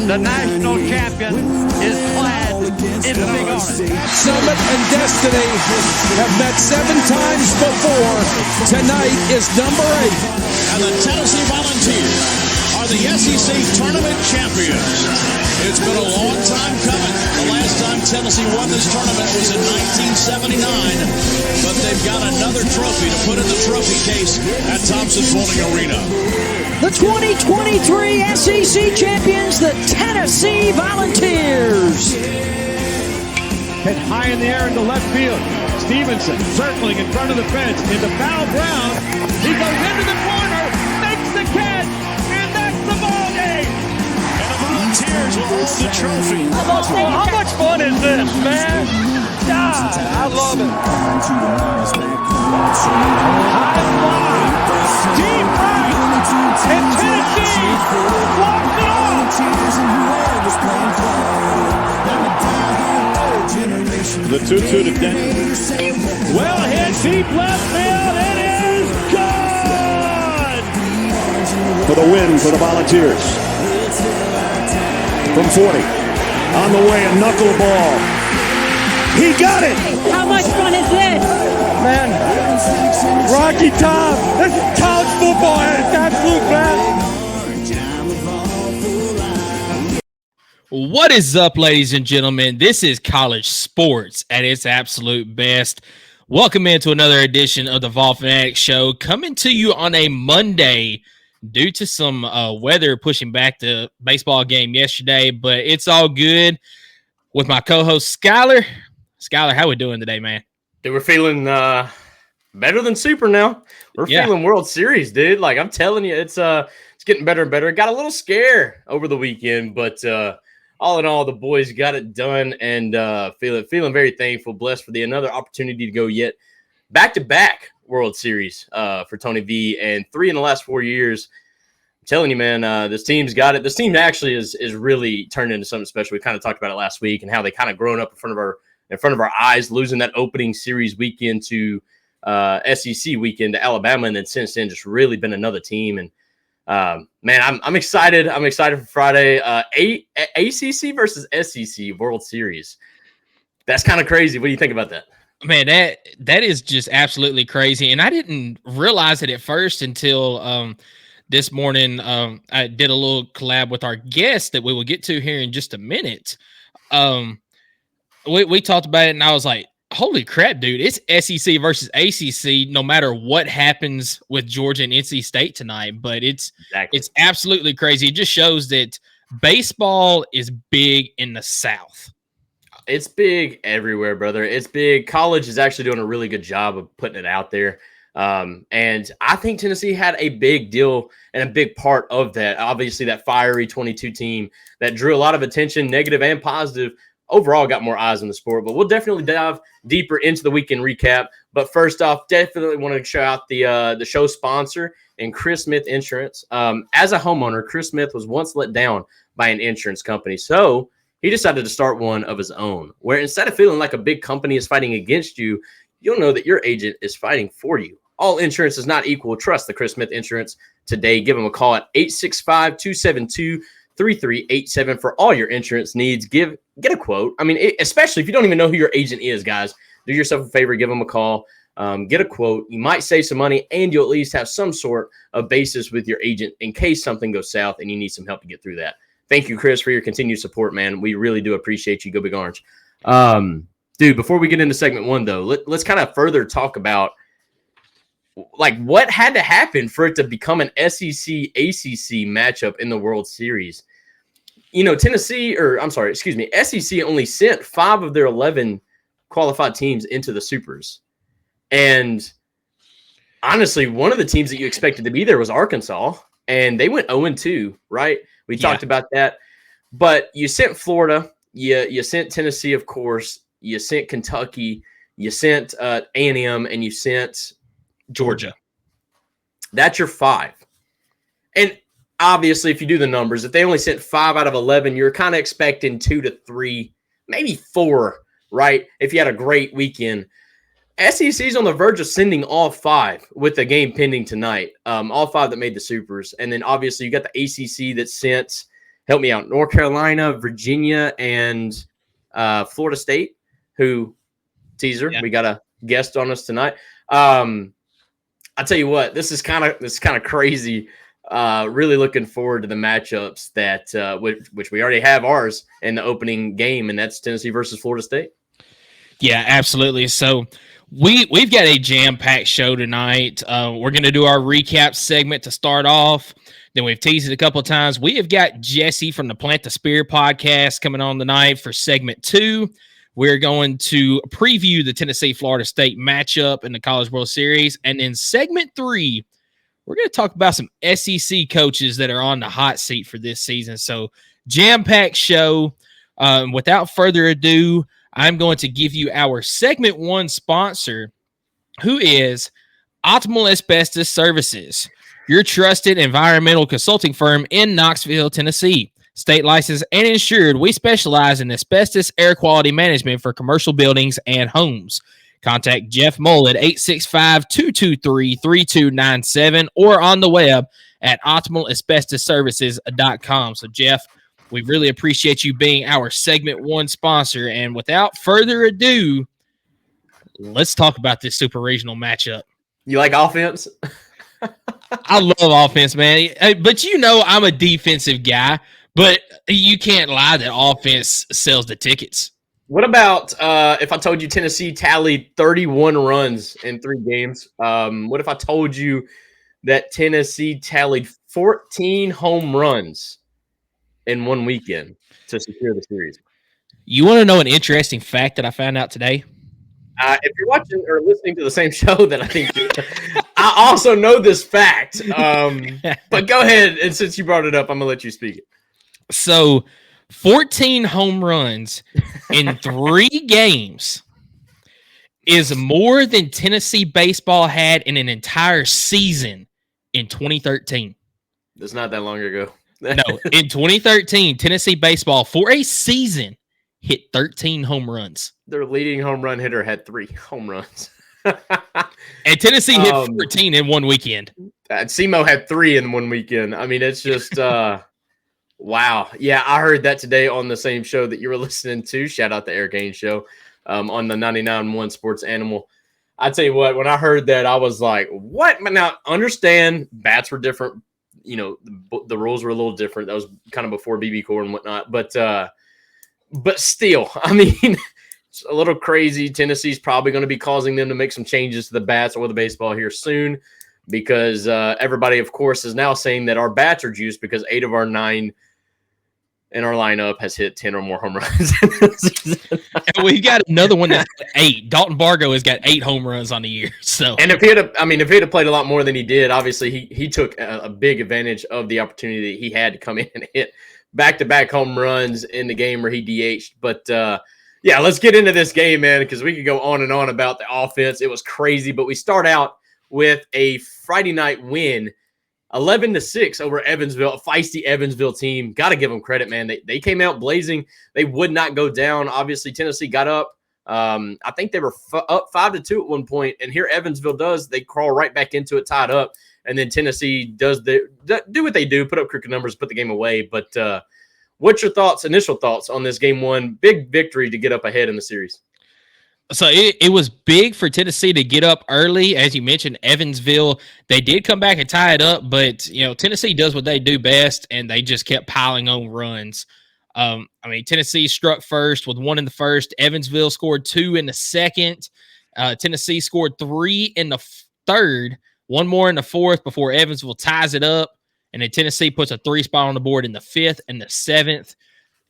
The national champion is clad in the big orange. Summit and Destiny have met 7 times before. Tonight is number 8. And the Tennessee Volunteers are the SEC tournament champions. It's been a long time coming. The last time Tennessee won this tournament was in 1979, but they've got another trophy to put in the trophy case at Thompson Bowling Arena. The 2023 SEC champions, the Tennessee Volunteers. Hit high in the air into left field. Stevenson circling in front of the fence into foul ground. He goes into the corner, makes the catch, and that's the ball game. And the Volunteers will hold the trophy. How much fun is this, man? God, I love it. High fly, deep right, and Tennessee walks it off. The 2-2 to Denton. Well hit, deep left field, it is good! For the win for the Volunteers. From 40. On the way, a knuckleball. He got it! How much fun is this? Man, Rocky Top, this is college football at its absolute best. What is up, ladies and gentlemen? This is college sports at its absolute best. Welcome into another edition of the Fanatics Show, coming to you on a Monday due to some weather pushing back the baseball game yesterday, but it's all good with my co-host Skylar. Skylar, how we doing today, man? Dude, we're feeling better than super now. We're feeling World Series, dude. Like, I'm telling you, it's getting better and better. It got a little scare over the weekend, but all in all, the boys got it done, and feeling very thankful, blessed for another opportunity to go yet back-to-back World Series for Tony V, and 3 in the last 4 years. I'm telling you, man, this team's got it. This team actually is really turned into something special. We kind of talked about it last week and how they kind of grown up in front of our eyes, losing that opening series weekend to SEC weekend to Alabama, and then since then just really been another team. And man, I'm excited. I'm excited for Friday. ACC versus SEC World Series. That's kind of crazy. What do you think about that? Man, that is just absolutely crazy. And I didn't realize it at first until this morning. I did a little collab with our guest that we will get to here in just a minute. We talked about it, and I was like, holy crap, dude, it's SEC versus ACC no matter what happens with Georgia and NC State tonight. But it's absolutely crazy. It just shows that baseball is big in the South. It's big everywhere, brother. It's big. College is actually doing a really good job of putting it out there. And I think Tennessee had a big deal and a big part of that. Obviously, that fiery 22 team that drew a lot of attention, negative and positive. Overall, got more eyes on the sport, but we'll definitely dive deeper into the weekend recap. But first off, definitely want to shout out the show sponsor and Chris Smith Insurance. As a homeowner, Chris Smith was once let down by an insurance company, so he decided to start one of his own, where instead of feeling like a big company is fighting against you, you'll know that your agent is fighting for you. All insurance is not equal. Trust the Chris Smith Insurance today. Give them a call at 865-272-3387 for all your insurance needs. Get a quote. I mean, especially if you don't even know who your agent is, guys, do yourself a favor, give them a call, get a quote. You might save some money, and you'll at least have some sort of basis with your agent in case something goes south and you need some help to get through that. Thank you, Chris, for your continued support, man. We really do appreciate you. Go Big Orange. Dude, before we get into segment 1, though, let's kind of further talk about like what had to happen for it to become an SEC-ACC matchup in the World Series. You know, SEC only sent 5 of their 11 qualified teams into the Supers. And honestly, one of the teams that you expected to be there was Arkansas, and they went 0-2, right? We talked about that. But you sent Florida, you sent Tennessee, of course, you sent Kentucky, you sent A&M, and you sent Georgia. That's your 5. And obviously, if you do the numbers, if they only sent 5 out of 11, you're kind of expecting 2 to 3, maybe 4, right? If you had a great weekend. SEC's on the verge of sending all 5 with the game pending tonight. All 5 that made the Supers. And then obviously you got the ACC that sent help me out. North Carolina, Virginia, and Florida State, who teaser. Yeah. We got a guest on us tonight. I tell you what, this is kind of crazy. Really looking forward to the matchups that which we already have ours in the opening game, and that's Tennessee versus Florida State. Yeah, absolutely. So we've got a jam-packed show tonight. We're going to do our recap segment to start off. Then we've teased it a couple of times. We have got Jessie from the Plant the Spear podcast coming on tonight for segment 2. We're going to preview the Tennessee-Florida State matchup in the College World Series. And in segment 3, we're going to talk about some SEC coaches that are on the hot seat for this season. So jam-packed show. Without further ado, I'm going to give you our segment 1 sponsor, who is Optimal Asbestos Services, your trusted environmental consulting firm in Knoxville, Tennessee. State licensed and insured, we specialize in asbestos air quality management for commercial buildings and homes. Contact Jeff Mole at 865-223-3297 or on the web at optimalasbestosservices.com. So, Jeff, we really appreciate you being our segment 1 sponsor. And without further ado, let's talk about this super regional matchup. You like offense? I love offense, man. But you know I'm a defensive guy. But you can't lie that offense sells the tickets. What about if I told you Tennessee tallied 31 runs in 3 games? What if I told you that Tennessee tallied 14 home runs in 1 weekend to secure the series? You want to know an interesting fact that I found out today? If you're watching or listening to the same show that I think I also know this fact. But go ahead, and since you brought it up, I'm going to let you speak it. So 14 home runs in 3 games is more than Tennessee baseball had in an entire season in 2013. It's not that long ago. No, in 2013, Tennessee baseball for a season hit 13 home runs. Their leading home run hitter had 3 home runs. And Tennessee hit 14 in 1 weekend. SEMO had 3 in 1 weekend. I mean, it's just wow. Yeah, I heard that today on the same show that you were listening to. Shout out the Eric Gaines show on the 99.1 Sports Animal. I tell you what, when I heard that, I was like, what? Now, understand bats were different. You know, the rules were a little different. That was kind of before BB Core and whatnot. But still, I mean, it's a little crazy. Tennessee's probably going to be causing them to make some changes to the bats or the baseball here soon because everybody, of course, is now saying that our bats are juiced because 8 of our 9 in our lineup has hit 10 or more home runs. And we've got another one that's 8. Dalton Bargo has got 8 home runs on the year. So, and if he had played a lot more than he did, obviously he took a big advantage of the opportunity that he had to come in and hit back-to-back home runs in the game where he DH'd. But yeah, let's get into this game, man, because we could go on and on about the offense. It was crazy, but we start out with a Friday night win. 11-6 over Evansville, a feisty Evansville team. Got to give them credit, man. They came out blazing. They would not go down. Obviously, Tennessee got up. I think they were up 5-2 at one point, and here Evansville does. They crawl right back into it, tied up, and then Tennessee does do what they do, put up crooked numbers, put the game away. But what's your initial thoughts on this game 1? Big victory to get up ahead in the series. So it was big for Tennessee to get up early. As you mentioned, Evansville, they did come back and tie it up, but, you know, Tennessee does what they do best, and they just kept piling on runs. I mean, Tennessee struck first with 1 in the first. Evansville scored 2 in the second. Tennessee scored 3 in the third, 1 more in the fourth before Evansville ties it up. And then Tennessee puts a 3 spot on the board in the 5th and the 7th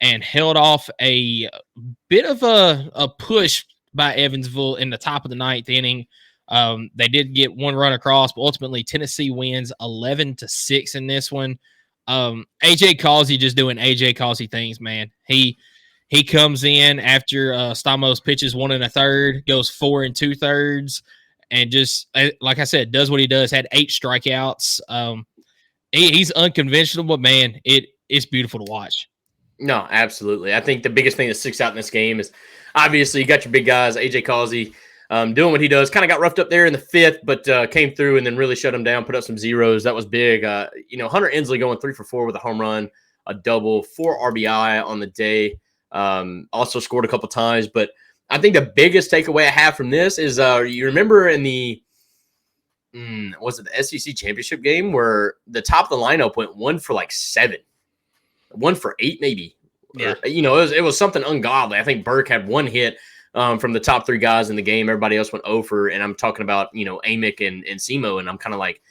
and held off a bit of a push by Evansville in the top of the 9th inning. They did get 1 run across, but ultimately Tennessee wins 11-6 in this one. AJ Causey just doing AJ Causey things, man. He comes in after Stamos pitches 1 1/3, goes 4 2/3, and just, like I said, does what he does. Had 8 strikeouts. He's unconventional, but man, it's beautiful to watch. No, absolutely. I think the biggest thing that sticks out in this game is obviously you got your big guys, AJ Causey, doing what he does. Kind of got roughed up there in the 5th, but came through and then really shut him down, put up some zeros. That was big. Hunter Inslee going 3 for 4 with a home run, a double, 4 RBI on the day. Also scored a couple times. But I think the biggest takeaway I have from this is you remember in the was it the SEC championship game where the top of the lineup went 1 for like 7, 1 for 8 maybe. Yeah. Or, it was something ungodly. I think Burke had 1 hit from the top 3 guys in the game. Everybody else went over, and I'm talking about, Amick and Simo, and I'm kind of like,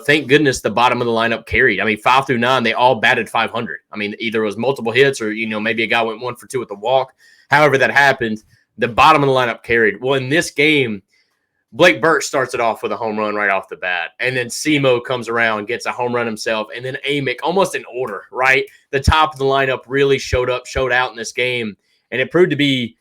thank goodness the bottom of the lineup carried. I mean, 5 through 9, they all batted 500. I mean, either it was multiple hits or, maybe a guy went 1 for 2 with the walk. However that happened, the bottom of the lineup carried. Well, in this game, Blake Burke starts it off with a home run right off the bat. And then Simo comes around, gets a home run himself. And then Amick, almost in order, right? The top of the lineup really showed out in this game. And it proved to be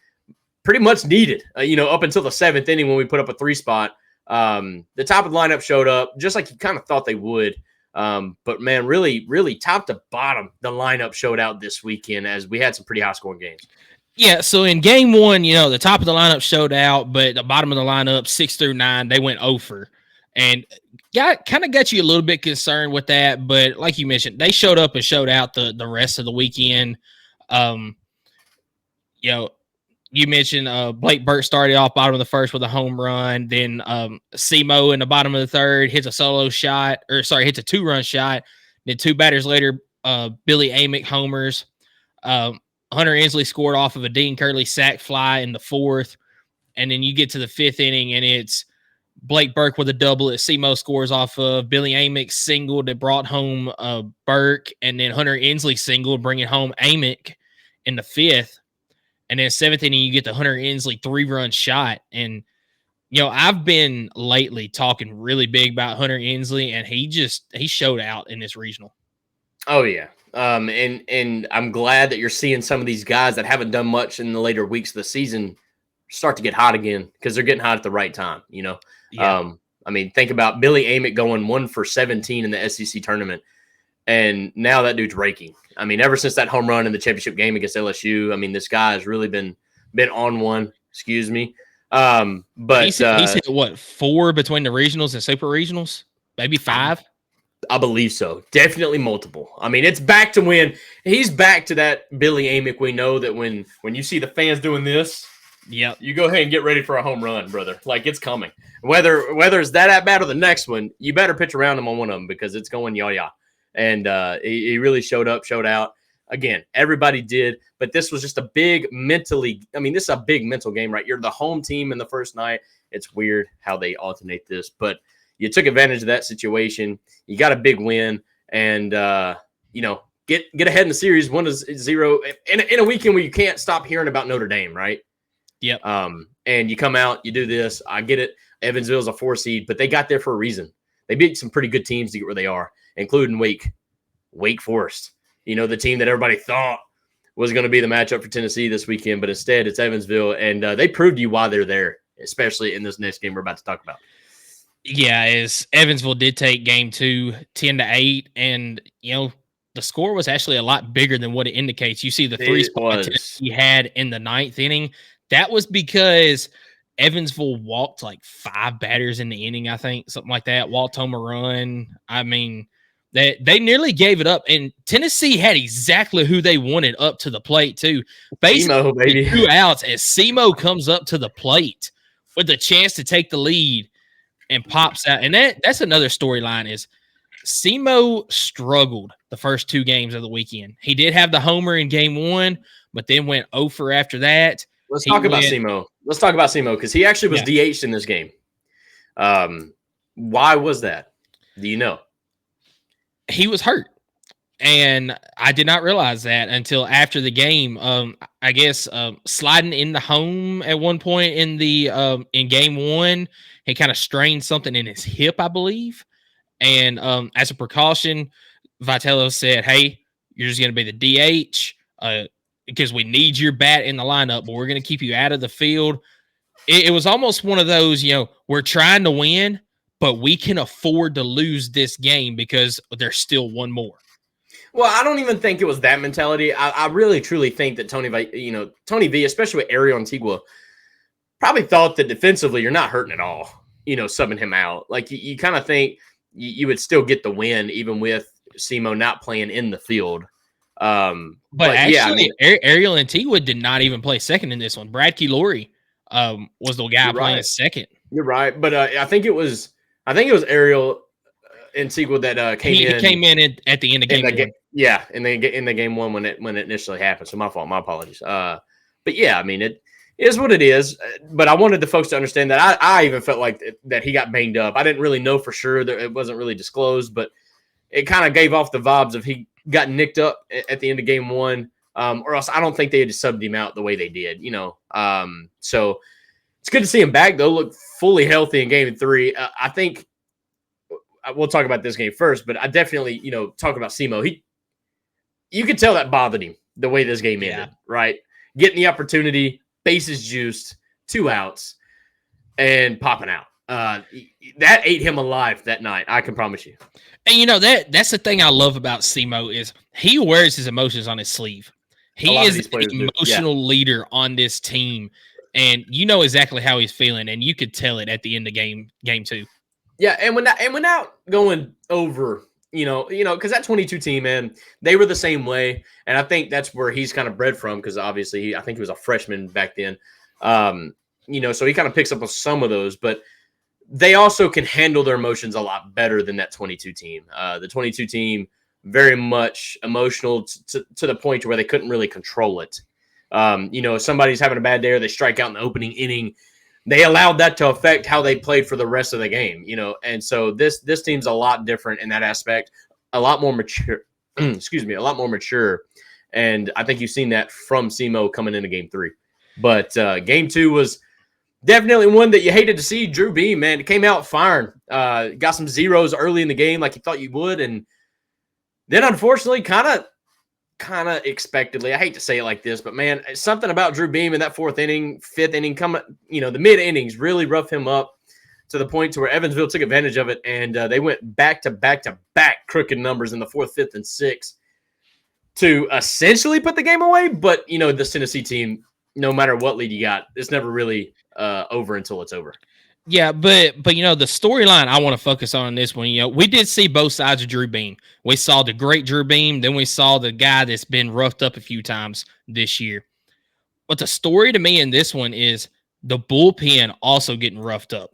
pretty much needed, up until the 7th inning when we put up a 3 spot. The top of the lineup showed up just like you kind of thought they would. But, man, really, really top to bottom, the lineup showed out this weekend as we had some pretty high-scoring games. Yeah, so in game 1, the top of the lineup showed out, but the bottom of the lineup, 6 through 9, they went over. And kind of got you a little bit concerned with that, but like you mentioned, they showed up and showed out the rest of the weekend. You mentioned Blake Burke started off bottom of the first with a home run. Then Simo in the bottom of the third hits a 2-run shot. Then 2 batters later, Billy Amick homers. Hunter Inslee scored off of a Dean Curley sac fly in the 4th. And then you get to the 5th inning, and it's Blake Burke with a double that Simo scores off of. Billy Amick singled that brought home Burke. And then Hunter Inslee singled, bringing home Amick in the 5th. And then 7th inning, you get the Hunter Inslee 3-run shot. And, I've been lately talking really big about Hunter Inslee, and he showed out in this regional. Oh, yeah. And I'm glad that you're seeing some of these guys that haven't done much in the later weeks of the season start to get hot again because they're getting hot at the right time, Yeah. I mean, think about Billy Amick going 1 for 17 in the SEC tournament. And now that dude's raking. I mean, ever since that home run in the championship game against LSU, I mean, this guy has really been on one. Excuse me. But he's hit what, 4 between the regionals and super regionals, maybe 5. I believe so. Definitely multiple. I mean, it's back to when he's back to that Billy Amick. We know that when you see the fans doing this, yeah, you go ahead and get ready for a home run, brother. Like, it's coming. Whether it's that at bat or the next one, you better pitch around him on one of them because it's going yah. And he really showed out. Again, everybody did, but this was just a big this is a big mental game, right? You're the home team in the first night. It's weird how they alternate this, but you took advantage of that situation. You got a big win, and get ahead in the series 1-0 in a weekend where you can't stop hearing about Notre Dame, right? Yep. And you come out, you do this. I get it. Evansville's a 4 seed, but they got there for a reason. They beat some pretty good teams to get where they are, including Wake Forest. The team that everybody thought was going to be the matchup for Tennessee this weekend, but instead it's Evansville, and they proved to you why they're there, especially in this next game we're about to talk about. Yeah, as Evansville did take game 2, 10-8, and the score was actually a lot bigger than what it indicates. You see the 3 spot Tennessee had in the 9th inning. That was because Evansville walked like 5 batters in the inning, I think, something like that. Walked home a run. I mean, they nearly gave it up, and Tennessee had exactly who they wanted up to the plate too. Basically, 2 outs as Simo comes up to the plate with a chance to take the lead and pops out. And that's another storyline is Simo struggled the first 2 games of the weekend. He did have the homer in game 1, but then went 0 after that. Let's talk about Simo because he actually was DH'd in this game. Why was that? Do you know? He was hurt, and I did not realize that until after the game. I guess sliding in the home at one point in the in game 1, he kind of strained something in his hip, I believe. And as a precaution, Vitello said, "Hey, you're just going to be the DH because we need your bat in the lineup, but we're going to keep you out of the field." It was almost one of those, we're trying to win, but we can afford to lose this game because there's still one more. Well, I don't even think it was that mentality. I really, truly think that Tony V, especially with Ariel Antigua, probably thought that defensively you're not hurting at all, subbing him out. Like, you kind of think you would still get the win even with Simo not playing in the field. But actually, yeah, I mean, Ariel Antigua did not even play second in this one. Brad Keylori was the guy playing second. You're right, but I think it was Ariel Antigua that came in. He came in at the end of game one. Yeah, in the game one when it initially happened. So my fault. My apologies. But yeah, I mean, it is what it is. But I wanted the folks to understand that I even felt like that he got banged up. I didn't really know for sure that it wasn't really disclosed, but it kind of gave off the vibes of he got nicked up at the end of game one, or else I don't think they had subbed him out the way they did. So it's good to see him back though. Look fully healthy in game three. I think we'll talk about this game first, but I definitely talk about Simo. You could tell that bothered him the way this game ended, right? Getting the opportunity, bases juiced, 2 outs, and popping out. That ate him alive that night. I can promise you. And that's the thing I love about Simo is he wears his emotions on his sleeve. He is an emotional leader on this team, and you know exactly how he's feeling, and you could tell it at the end of game two. Yeah, and without going over, because that 22 team, man, they were the same way, and I think that's where he's kind of bred from, because obviously I think he was a freshman back then, so he kind of picks up on some of those, but they also can handle their emotions a lot better than that 22 team. The 22 team, very much emotional to the point where they couldn't really control it. If somebody's having a bad day or they strike out in the opening inning, they allowed that to affect how they played for the rest of the game, and so this team's a lot different in that aspect, a lot more mature, a lot more mature. And I think you've seen that from Simo coming into game three. But game two was definitely one that you hated to see. Drew Beam, man, it came out firing, got some zeros early in the game like you thought you would. And then unfortunately, kind of expectedly, I hate to say it like this, but man, something about Drew Beam in that fifth inning, the mid innings really roughed him up to the point to where Evansville took advantage of it, and they went back to back crooked numbers in the 4th, 5th, and 6th to essentially put the game away. But this Tennessee team, no matter what lead you got, it's never really over until it's over. Yeah, but the storyline I want to focus on in this one, we did see both sides of Drew Beam. We saw the great Drew Beam, then we saw the guy that's been roughed up a few times this year. But the story to me in this one is the bullpen also getting roughed up.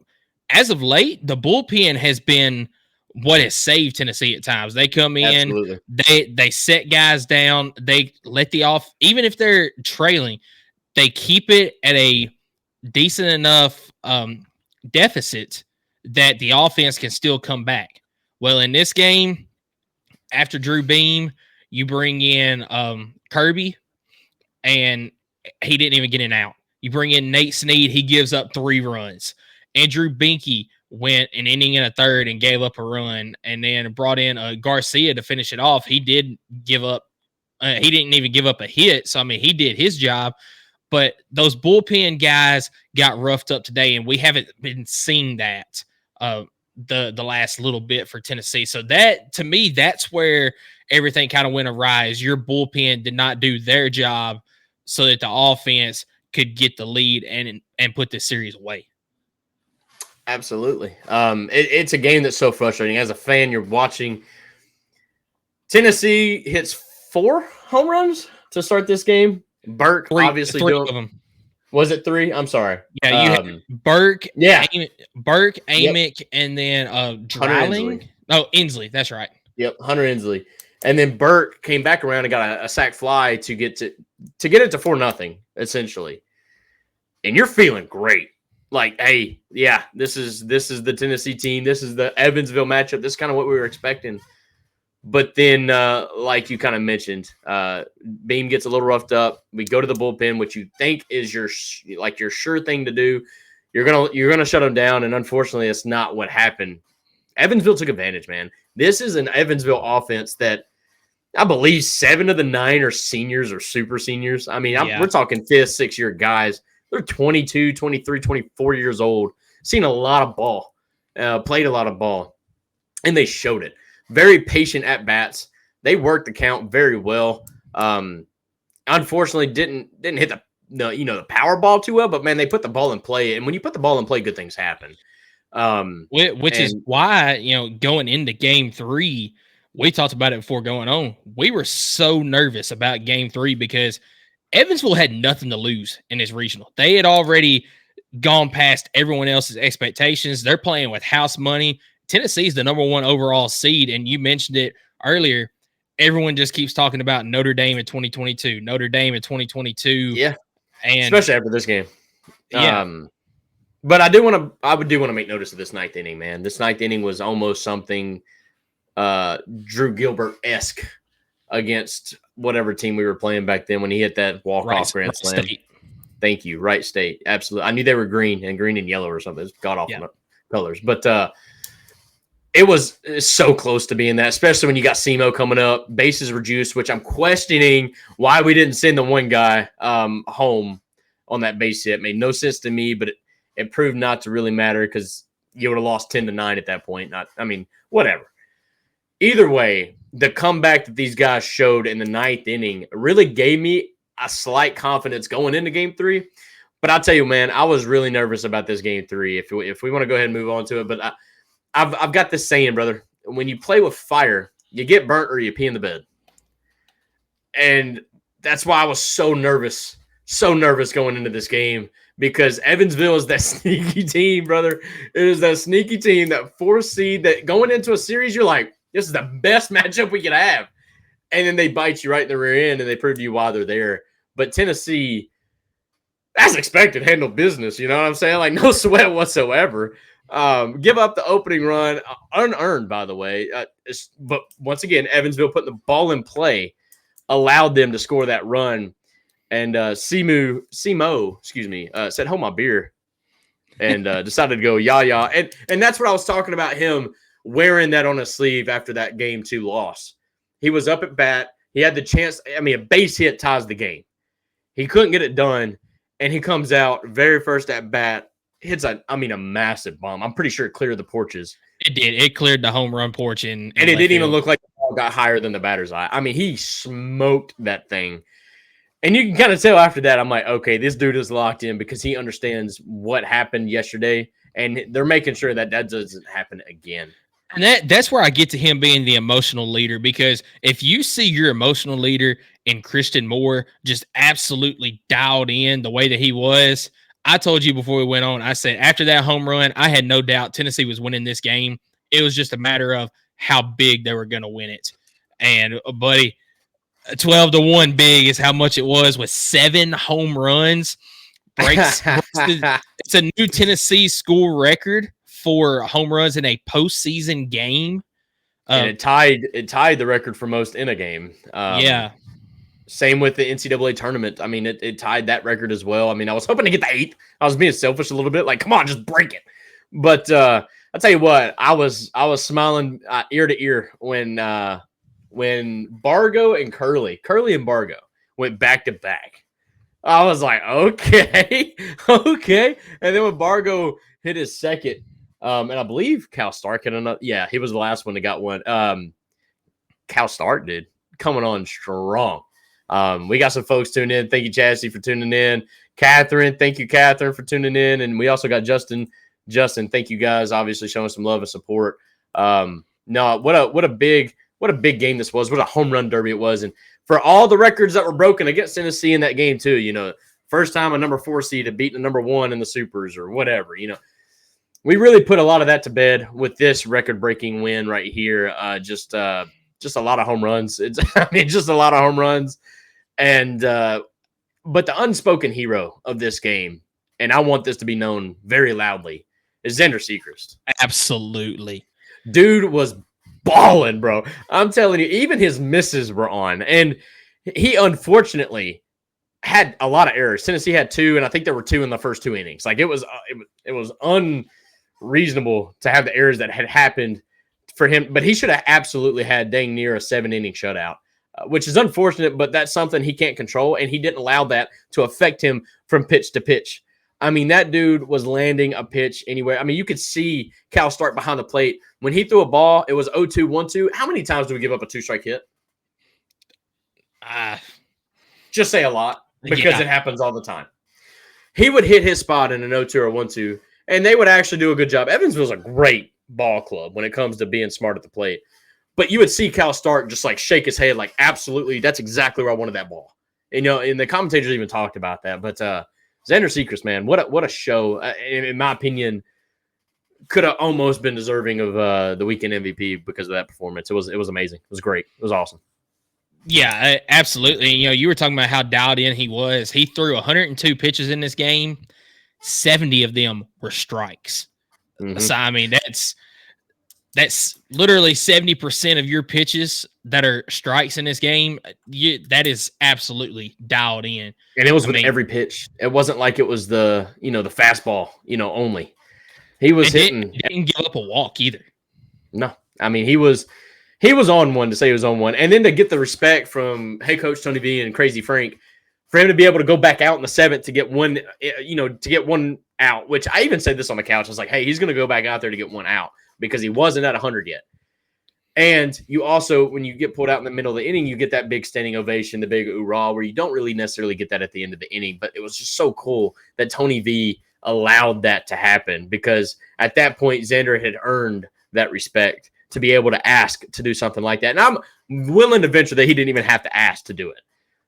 As of late, the bullpen has been what has saved Tennessee at times. They come in, Absolutely. They set guys down, they let even if they're trailing, they keep it at a decent enough deficit that the offense can still come back. Well, in this game, after Drew Beam, you bring in Kirby, and he didn't even get an out. You bring in Nate Snead, he gives up 3 runs. Andrew Binke went an inning and a third and gave up a run, and then brought in Garcia to finish it off. He did give up. He didn't even give up a hit. So, I mean, he did his job. But those bullpen guys got roughed up today, and we haven't been seeing that the last little bit for Tennessee. So that, to me, that's where everything kind of went awry. Is your bullpen did not do their job so that the offense could get the lead and put this series away. Obviously. It's a game that's so frustrating. As a fan, you're watching. Tennessee hits 4 home runs to start this game. Burke, obviously, 3 of them. Was it 3? I'm sorry. Yeah, you had Burke, Amick, and then Dreiling. Oh, Inslee. That's right. Yep, Hunter Inslee. And then Burke came back around and got a sac fly to get it to 4-0, essentially. And you're feeling great. Like, hey, yeah, this is the Tennessee team. This is the Evansville matchup. This is kind of what we were expecting. But then, like you kind of mentioned, Beam gets a little roughed up. We go to the bullpen, which you think is your sure thing to do. You're gonna shut them down, and unfortunately, it's not what happened. Evansville took advantage, man. This is an Evansville offense that I believe 7 of the 9 are seniors or super seniors. I mean, we're talking 5th, 6th-year guys. They're 22, 23, 24 years old. Seen a lot of ball, played a lot of ball, and they showed it. Very patient at bats. They worked the count very well. Unfortunately, didn't hit the power ball too well. But man, they put the ball in play, and when you put the ball in play, good things happen. Which is why going into game 3, we talked about it before going on. We were so nervous about game 3 because Evansville had nothing to lose in this regional. They had already gone past everyone else's expectations. They're playing with house money. Tennessee's the number 1 overall seed, and you mentioned it earlier. Everyone just keeps talking about Notre Dame in 2022. Notre Dame in 2022. Yeah, and especially after this game. Yeah. But I do want to make notice of this 9th inning, man. This 9th inning was almost something Drew Gilbert-esque against whatever team we were playing back then when he hit that walk-off grand slam. State. Thank you. Right State. Absolutely. I knew they were green and yellow or something. It's god-awful colors. But it was so close to being that, especially when you got SEMO coming up. Bases were juiced, which I'm questioning why we didn't send the one guy home on that base hit. It made no sense to me, but it proved not to really matter because you would have lost 10-9 at that point. Whatever. Either way, the comeback that these guys showed in the 9th inning really gave me a slight confidence going into game 3. But I'll tell you, man, I was really nervous about this game 3. If we want to go ahead and move on to it, but I've got this saying, brother, when you play with fire, you get burnt or you pee in the bed. And that's why I was so nervous going into this game, because Evansville is that sneaky team, brother. It is that sneaky team, that 4th seed that going into a series, you're like, this is the best matchup we could have. And then they bite you right in the rear end and they prove to you why they're there. But Tennessee, as expected, handled business. You know what I'm saying? Like, no sweat whatsoever. Give up the opening run, unearned, by the way. But once again, Evansville putting the ball in play allowed them to score that run. And Simo, said, hold my beer, and decided to go yah. And that's what I was talking about, him wearing that on his sleeve after that game 2 loss. He was up at bat. He had the chance. I mean, a base hit ties the game. He couldn't get it done, and he comes out very first at bat, hits a massive bomb. I'm pretty sure it cleared the porches. It did. It cleared the home run porch and it didn't even look like the ball got higher than the batter's eye. I mean, he smoked that thing. And you can kind of tell after that, I'm like, okay, this dude is locked in because he understands what happened yesterday, and they're making sure that doesn't happen again. And that's where I get to him being the emotional leader, because if you see your emotional leader in Christian Moore just absolutely dialed in the way that he was, I told you before we went on, I said after that home run, I had no doubt Tennessee was winning this game. It was just a matter of how big they were going to win it. And, buddy, 12-1 big is how much it was with 7 home runs. It's a new Tennessee school record for home runs in a postseason game. And it tied the record for most in a game. Same with the NCAA tournament. I mean, it tied that record as well. I mean, I was hoping to get the 8th. I was being selfish a little bit. Like, come on, just break it. But I'll tell you what, I was smiling ear to ear when Bargo and Curly and Bargo went back to back. I was like, okay. And then when Bargo hit his second, and I believe Cal Stark had another. Yeah, he was the last one that got one. Cal Stark did, coming on strong. We got some folks tuning in. Thank you, Jessie, for tuning in. Catherine, thank you, Catherine, for tuning in. And we also got Justin, thank you guys, obviously showing some love and support. What a big game this was. What a home run derby it was. And for all the records that were broken against Tennessee in that game too, you know, first time a number 4 seed had beaten a number 1 in the Supers or whatever, you know. We really put a lot of that to bed with this record-breaking win right here. Just a lot of home runs. Just a lot of home runs. And but the unspoken hero of this game, and I want this to be known very loudly, is Xander Sechrist. Absolutely. Dude was balling, bro. I'm telling you, even his misses were on. And he unfortunately had a lot of errors. Tennessee had 2, and I think there were 2 in the first 2 innings. Like, it was unreasonable to have the errors that had happened for him. But he should have absolutely had dang near a 7-inning shutout, which is unfortunate, but that's something he can't control, and he didn't allow that to affect him from pitch to pitch. I mean, that dude was landing a pitch anywhere. I mean, you could see Cal Stark behind the plate. When he threw a ball, it was 0-2, 1-2. How many times do we give up a 2-strike hit? Just say a lot, because it happens all the time. He would hit his spot in an 0-2 or 1-2, and they would actually do a good job. Evansville's a great ball club when it comes to being smart at the plate. But you would see Cal Stark just like shake his head, like, absolutely, that's exactly where I wanted that ball. And, and the commentators even talked about that. But Xander Sechrist, man, what a show. In my opinion, could have almost been deserving of the weekend MVP because of that performance. It was amazing. It was great. It was awesome. Yeah, absolutely. You were talking about how dialed in he was. He threw 102 pitches in this game. 70 of them were strikes. Mm-hmm. So, I mean, that's literally 70% of your pitches that are strikes in this game. That is absolutely dialed in. And it was with every pitch. It wasn't like it was the fastball, only. He was hitting. He didn't give up a walk either. No. I mean, he was on one to say he was on one. And then to get the respect from head coach Tony V and Crazy Frank for him to be able to go back out in the seventh to get one, to get one out, which I even said this on the couch. I was like, hey, he's going to go back out there to get one out because he wasn't at 100 yet. And you also, when you get pulled out in the middle of the inning, you get that big standing ovation, the big hoorah, where you don't really necessarily get that at the end of the inning. But it was just so cool that Tony V allowed that to happen because at that point, Xander had earned that respect to be able to ask to do something like that. And I'm willing to venture that he didn't even have to ask to do it.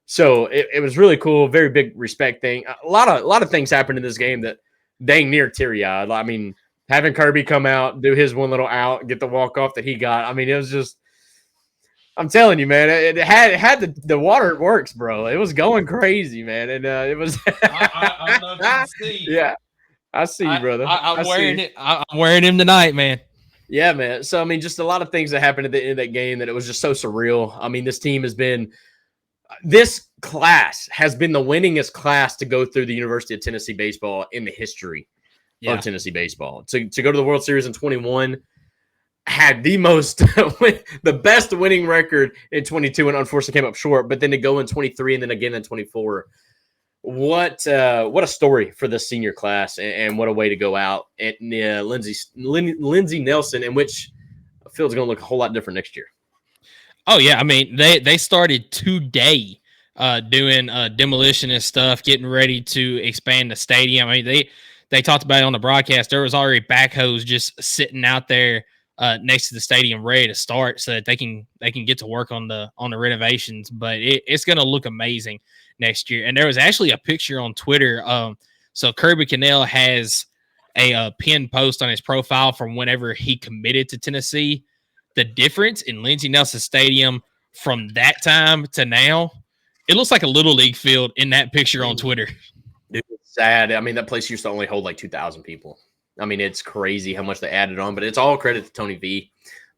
So it was really cool. Very big respect thing. A lot of things happened in this game that dang near teary-eyed. I mean, having Kirby come out, do his one little out, get the walk-off that he got. I mean, it was just – I'm telling you, man, it had the water works, bro. It was going crazy, man. And it was – I don't know if you can see. Yeah. I see you, brother. I'm wearing it. I'm wearing him tonight, man. Yeah, man. So, I mean, just a lot of things that happened at the end of that game that it was just so surreal. I mean, this team has been – this class has been the winningest class to go through the University of Tennessee baseball in the history of Tennessee baseball. To go to the World Series in 21, had the most, the best winning record in 22, and unfortunately came up short. But then to go in 23 and then again in 24, what a story for this senior class, and what a way to go out at Lindsey Nelson, in which I feel is going to look a whole lot different next year. Oh yeah, I mean they started today doing demolition and stuff, getting ready to expand the stadium. I mean they talked about it on the broadcast. There was already backhoes just sitting out there next to the stadium, ready to start, so that they can get to work on the renovations. But it's going to look amazing next year. And there was actually a picture on Twitter. So Kirby Cannell has a pinned post on his profile from whenever he committed to Tennessee. The difference in Lindsey Nelson Stadium from that time to now, it looks like a Little League field in that picture on Twitter. Dude, it's sad. I mean, that place used to only hold like 2,000 people. I mean, it's crazy how much they added on, but it's all credit to Tony V.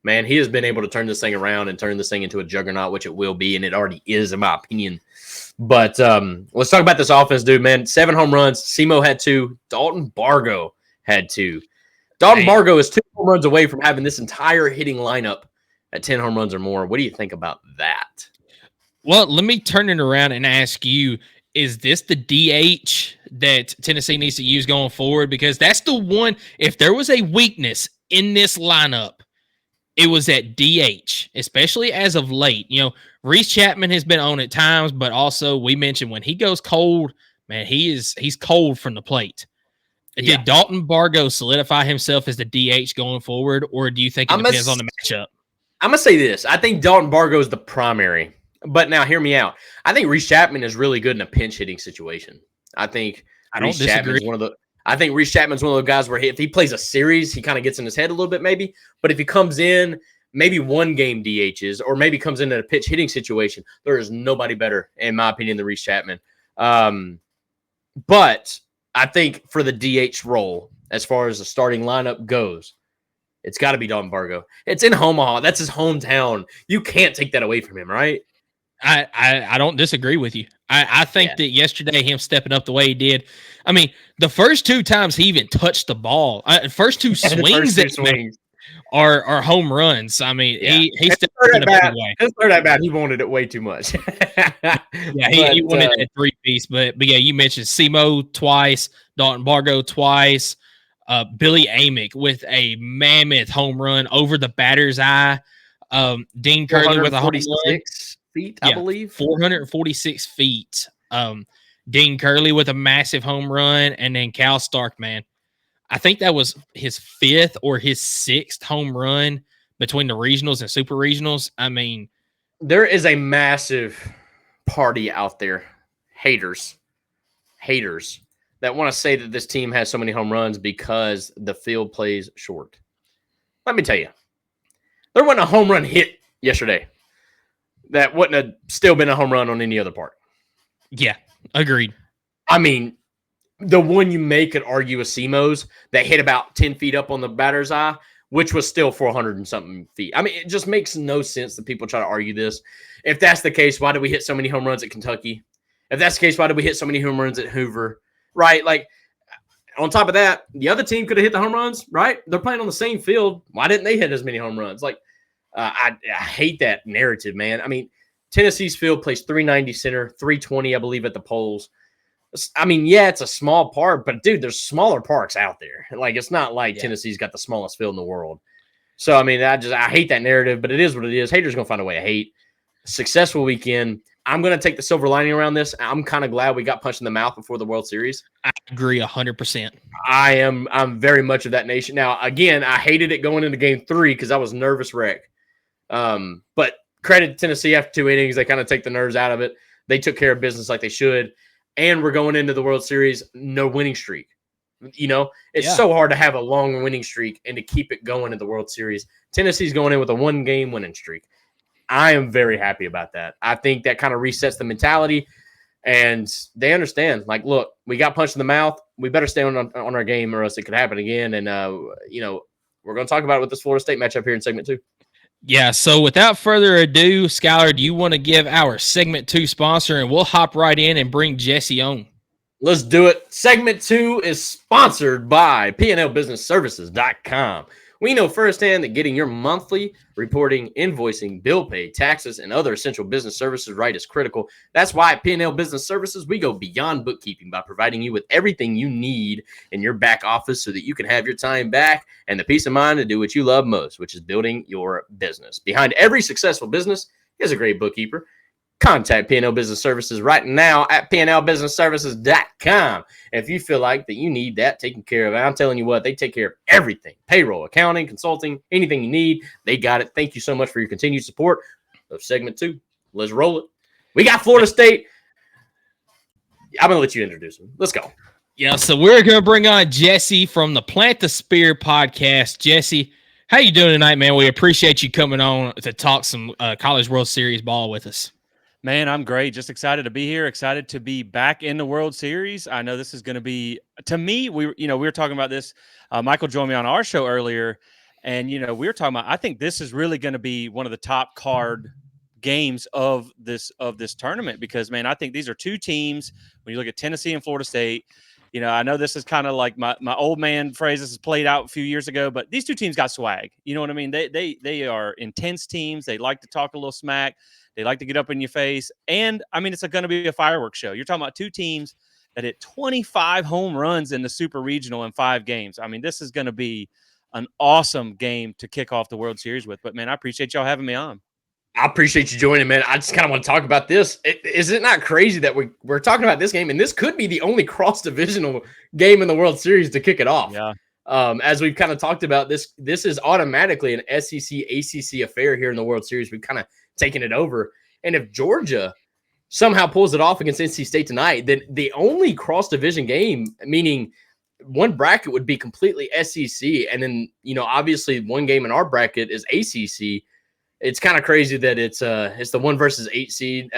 Man, he has been able to turn this thing around and turn this thing into a juggernaut, which it will be, and it already is, in my opinion. But let's talk about this offense, dude, man. 7 home runs. Simo had 2. Dalton Bargo had 2. Dalton Bargo is 2 home runs away from having this entire hitting lineup at 10 home runs or more. What do you think about that? Well, let me turn it around and ask you, is this the DH that Tennessee needs to use going forward? Because that's the one, if there was a weakness in this lineup, it was at DH, especially as of late. Reese Chapman has been on at times, but also we mentioned when he goes cold, man, he's cold from the plate. Yeah. Did Dalton Bargo solidify himself as the DH going forward, or do you think it depends on the matchup? I'm going to say this. I think Dalton Bargo is the primary. But now, hear me out. I think Reese Chapman is really good in a pinch hitting situation. I think Reese Chapman's one of those guys where if he plays a series, he kind of gets in his head a little bit maybe. But if he comes in, maybe one game DHs, or maybe comes in a pitch hitting situation, there is nobody better, in my opinion, than Reese Chapman. But I think for the DH role, as far as the starting lineup goes, it's got to be Dalton Bargo. It's in Omaha. That's his hometown. You can't take that away from him, right? I don't disagree with you. I think that yesterday him stepping up the way he did. I mean, the first 2 times he even touched the ball, first 2 swings are home runs. I mean, he stepped up in a big way. His third at bat, he wanted it way too much. He wanted that 3-piece. But yeah, you mentioned Simo twice, Dalton Bargo twice, Billy Amick with a mammoth home run over the batter's eye. Dean Curley with a home run. Feet, I believe. 446 feet. Dean Curley with a massive home run, and then Cal Stark, man. I think that was his 5th or his 6th home run, between the regionals and super regionals. I mean, there is a massive party out there, haters that want to say that this team has so many home runs because the field plays short. Let me tell you, there wasn't a home run hit yesterday that wouldn't have still been a home run on any other part. Yeah, agreed. I mean, the one you may could argue is Simo's that hit about 10 feet up on the batter's eye, which was still 400 and something feet. I mean, it just makes no sense that people try to argue this. If that's the case, why did we hit so many home runs at Kentucky? If that's the case, why did we hit so many home runs at Hoover? Right? Like, on top of that, the other team could have hit the home runs, right? They're playing on the same field. Why didn't they hit as many home runs? Like, I hate that narrative, man. I mean, Tennessee's field plays 390 center, 320, I believe, at the poles. I mean, yeah, it's a small park, but dude, there's smaller parks out there. Like, it's not like Tennessee's got the smallest field in the world. So, I mean, I hate that narrative, but it is what it is. Haters going to find a way to hate. Successful weekend. I'm going to take the silver lining around this. I'm kind of glad we got punched in the mouth before the World Series. I agree 100%. I'm very much of that nation. Now, again, I hated it going into game 3 because I was nervous wreck. But credit to Tennessee after 2 innings. They kind of take the nerves out of it. They took care of business like they should. And we're going into the World Series, no winning streak. You know, it's so hard to have a long winning streak and to keep it going in the World Series. Tennessee's going in with a 1-game winning streak. I am very happy about that. I think that kind of resets the mentality, and they understand. Like, look, we got punched in the mouth. We better stay on our game, or else it could happen again. And you know, we're going to talk about it with this Florida State matchup here in segment 2. Yeah. So without further ado, Skylar, do you want to give our segment 2 sponsor, and we'll hop right in and bring Jessie on? Let's do it. Segment 2 is sponsored by PNLBusinessServices.com. We know firsthand that getting your monthly reporting, invoicing, bill pay, taxes, and other essential business services right is critical. That's why at P&L Business Services, we go beyond bookkeeping by providing you with everything you need in your back office so that you can have your time back and the peace of mind to do what you love most, which is building your business. Behind every successful business is a great bookkeeper. Contact P&L Business Services right now at PNLBusinessServices.com. If you feel like that you need that taken care of, I'm telling you what, they take care of everything. Payroll, accounting, consulting, anything you need, they got it. Thank you so much for your continued support of segment 2. Let's roll it. We got Florida State. I'm going to let you introduce them. Let's go. Yeah, so we're going to bring on Jessie from the Plant the Spear podcast. Jessie, how you doing tonight, man? We appreciate you coming on to talk some College World Series ball with us. Man, I'm great. Just excited to be here. Excited to be back in the World Series. I know this is going to be, to me, we were talking about this. Michael joined me on our show earlier, and we were talking about. I think this is really going to be one of the top card games of this tournament because, man, I think these are two teams. When you look at Tennessee and Florida State, I know this is kind of like my old man phrase. This is played out a few years ago, but these two teams got swag. You know what I mean? They are intense teams. They like to talk a little smack. They like to get up in your face. And, I mean, it's going to be a fireworks show. You're talking about two teams that hit 25 home runs in the Super Regional in 5 games. I mean, this is going to be an awesome game to kick off the World Series with. But, man, I appreciate y'all having me on. I appreciate you joining, man. I just kind of want to talk about this. Is it not crazy that we're talking about this game, and this could be the only cross-divisional game in the World Series to kick it off? Yeah. As we've kind of talked about, this is automatically an SEC, ACC affair here in the World Series. We've kind of taken it over. And if Georgia somehow pulls it off against NC State tonight, then the only cross-division game, meaning one bracket would be completely SEC, and then, obviously one game in our bracket is ACC. It's kind of crazy that it's the 1 versus 8 seed.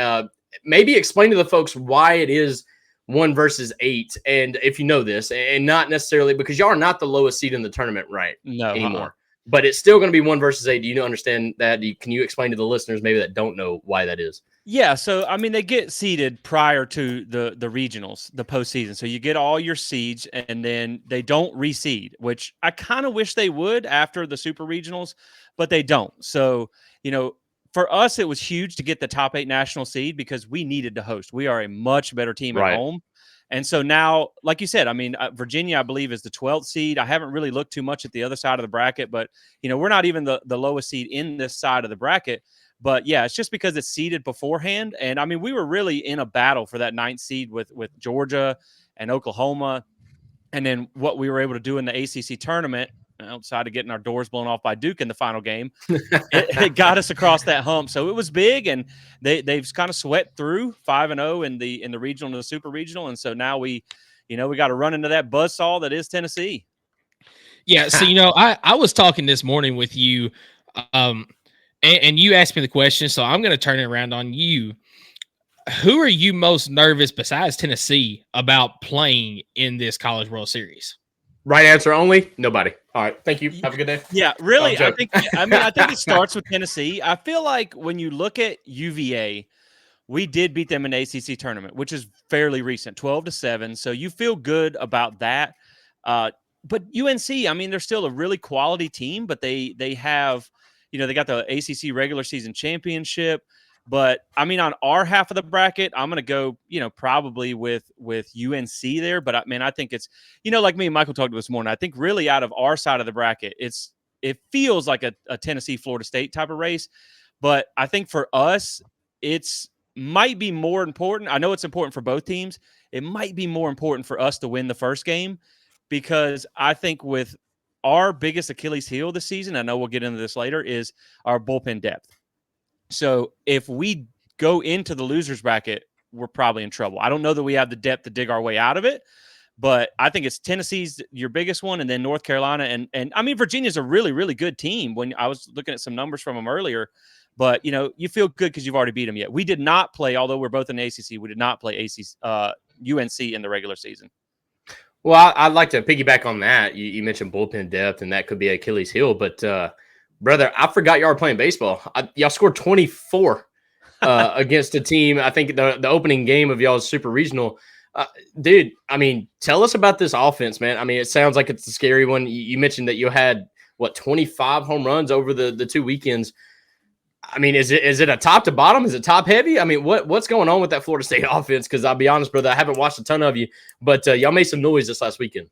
Maybe explain to the folks why it is 1 versus 8, and if you know this, and not necessarily because y'all are not the lowest seed in the tournament anymore. But it's still going to be 1 versus 8. Do you understand that? Can you explain to the listeners maybe that don't know why that is? Yeah, so I mean they get seeded prior to the regionals, the postseason. So you get all your seeds, and then they don't reseed, which I kind of wish they would after the super regionals, but they don't. So for us, it was huge to get the top 8 national seed because we needed to host. We are a much better team at home. And so now, like you said, I mean, Virginia, I believe, is the 12th seed. I haven't really looked too much at the other side of the bracket, but, we're not even the lowest seed in this side of the bracket. But, yeah, it's just because it's seeded beforehand. And, I mean, we were really in a battle for that 9th seed with Georgia and Oklahoma. And then what we were able to do in the ACC tournament, outside of getting our doors blown off by Duke in the final game, it got us across that hump. So it was big, and they've kind of sweat through 5-0 in the regional and the super regional, and so now we got to run into that buzzsaw that is Tennessee. Yeah, so I was talking this morning with you, and you asked me the question, so I'm going to turn it around on you. Who are you most nervous besides Tennessee about playing in this College World Series? Right answer only. Nobody. All right. Thank you. Have a good day. Yeah, really. I think it starts with Tennessee. I feel like when you look at UVA, we did beat them in the ACC tournament, which is fairly recent, 12-7. So you feel good about that. But UNC, I mean, they're still a really quality team, but they have, they got the ACC regular season championship. But I mean, on our half of the bracket, I'm going to go, probably with UNC there. But I think it's, like me and Michael talked this morning, I think really out of our side of the bracket, it feels like a Tennessee, Florida State type of race. But I think for us, it's might be more important. I know it's important for both teams. It might be more important for us to win the first game, because I think with our biggest Achilles heel this season, I know we'll get into this later, is our bullpen depth. So if we go into the losers bracket, we're probably in trouble. I don't know that we have the depth to dig our way out of it, but I think it's Tennessee's your biggest one, and then North Carolina. And I mean, Virginia's a really, really good team. When I was looking at some numbers from them earlier, but you feel good because you've already beat them yet. We did not play, although we're both in the ACC, we did not play UNC in the regular season. Well, I'd like to piggyback on that. You mentioned bullpen depth, and that could be Achilles heel, but brother, I forgot y'all were playing baseball. Y'all scored 24 against a team. I think the opening game of y'all's super regional. Dude, I mean, tell us about this offense, man. I mean, it sounds like it's a scary one. You mentioned that you had, 25 home runs over the 2 weekends. I mean, is it a top to bottom? Is it top heavy? I mean, what's going on with that Florida State offense? Because I'll be honest, brother, I haven't watched a ton of you, but y'all made some noise this last weekend.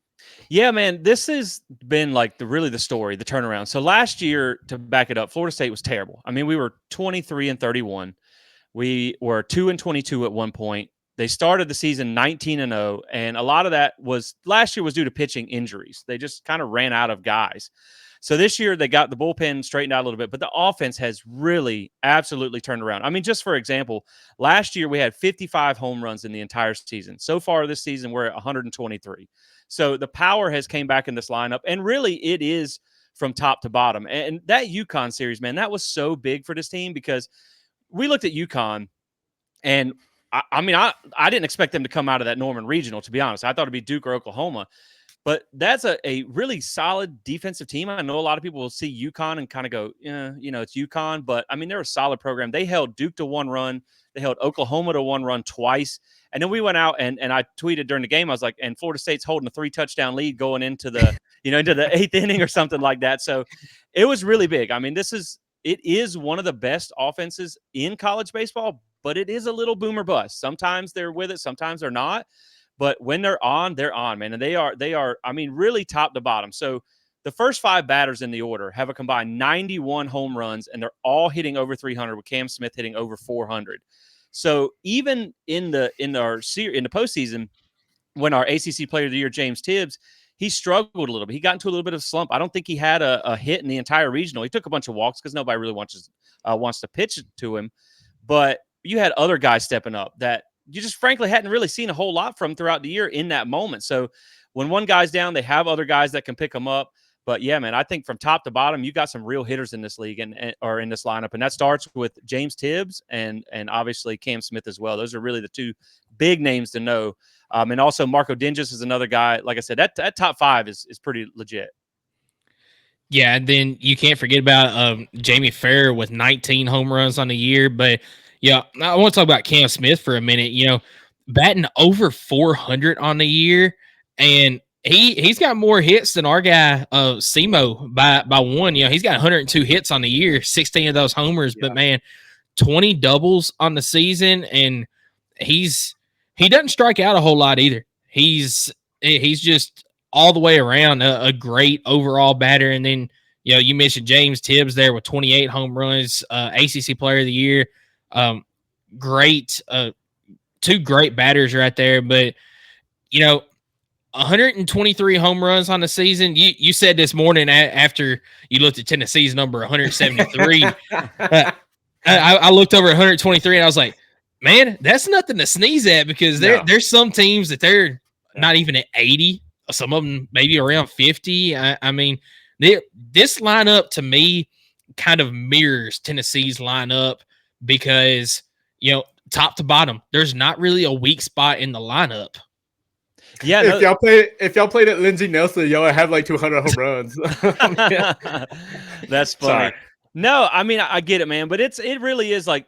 Yeah, man, this has been like the story, the turnaround. So last year, to back it up, Florida State was terrible. I mean, we were 23-31. We were 2-22 at one point. They started the season 19-0, and a lot of that was last year was due to pitching injuries. They just kind of ran out of guys. So this year they got the bullpen straightened out a little bit, but the offense has really absolutely turned around. I mean, just for example, last year we had 55 home runs in the entire season. So far this season, we're at 123. So the power has came back in this lineup, and really it is from top to bottom. And that UConn series, man, that was so big for this team, because we looked at UConn, and I didn't expect them to come out of that Norman Regional, to be honest. I thought it'd be Duke or Oklahoma. But that's a really solid defensive team. I know a lot of people will see UConn and kind of go, it's UConn. But, I mean, they're a solid program. They held Duke to 1 run. They held Oklahoma to 1 run twice. And then we went out and I tweeted during the game, I was like, and Florida State's holding a 3-touchdown lead going into the, into the 8th inning or something like that. So it was really big. I mean, it is one of the best offenses in college baseball, but it is a little boomer bust. Sometimes they're with it, sometimes they're not. But when they're on, man. And they are, I mean, really top to bottom. So the first 5 batters in the order have a combined 91 home runs, and they're all hitting over 300, with Cam Smith hitting over 400. So even in the postseason, when our ACC Player of the Year, James Tibbs, he struggled a little bit. He got into a little bit of a slump. I don't think he had a hit in the entire regional. He took a bunch of walks because nobody really wants to pitch it to him. But you had other guys stepping up that you just frankly hadn't really seen a whole lot from throughout the year in that moment. So when one guy's down, they have other guys that can pick them up. But yeah, man, I think from top to bottom, you got some real hitters in this league or in this lineup. And that starts with James Tibbs and obviously Cam Smith as well. Those are really the 2 big names to know. And also Marco Dinges is another guy. Like I said, that top 5 is pretty legit. Yeah, and then you can't forget about Jamie Farrer with 19 home runs on the year. But yeah, I want to talk about Cam Smith for a minute. Batting over 400 on the year, and he's got more hits than our guy Simo by 1. He's got 102 hits on the year, 16 of those homers. Yeah. But man, 20 doubles on the season, and he doesn't strike out a whole lot either. He's just all the way around a great overall batter. And then you mentioned James Tibbs there with 28 home runs, ACC Player of the Year. Great, 2 great batters right there. But, 123 home runs on the season. You said this morning after you looked at Tennessee's number 173. I looked over 123 and I was like, man, that's nothing to sneeze at, because there's some teams that they're not even at 80. Some of them maybe around 50. I mean, this lineup to me kind of mirrors Tennessee's lineup, because, top to bottom, there's not really a weak spot in the lineup. Yeah, if y'all played at Lindsey Nelson, y'all would have like 200 home runs. That's funny. Sorry. No, I mean, I get it, man, but it really is like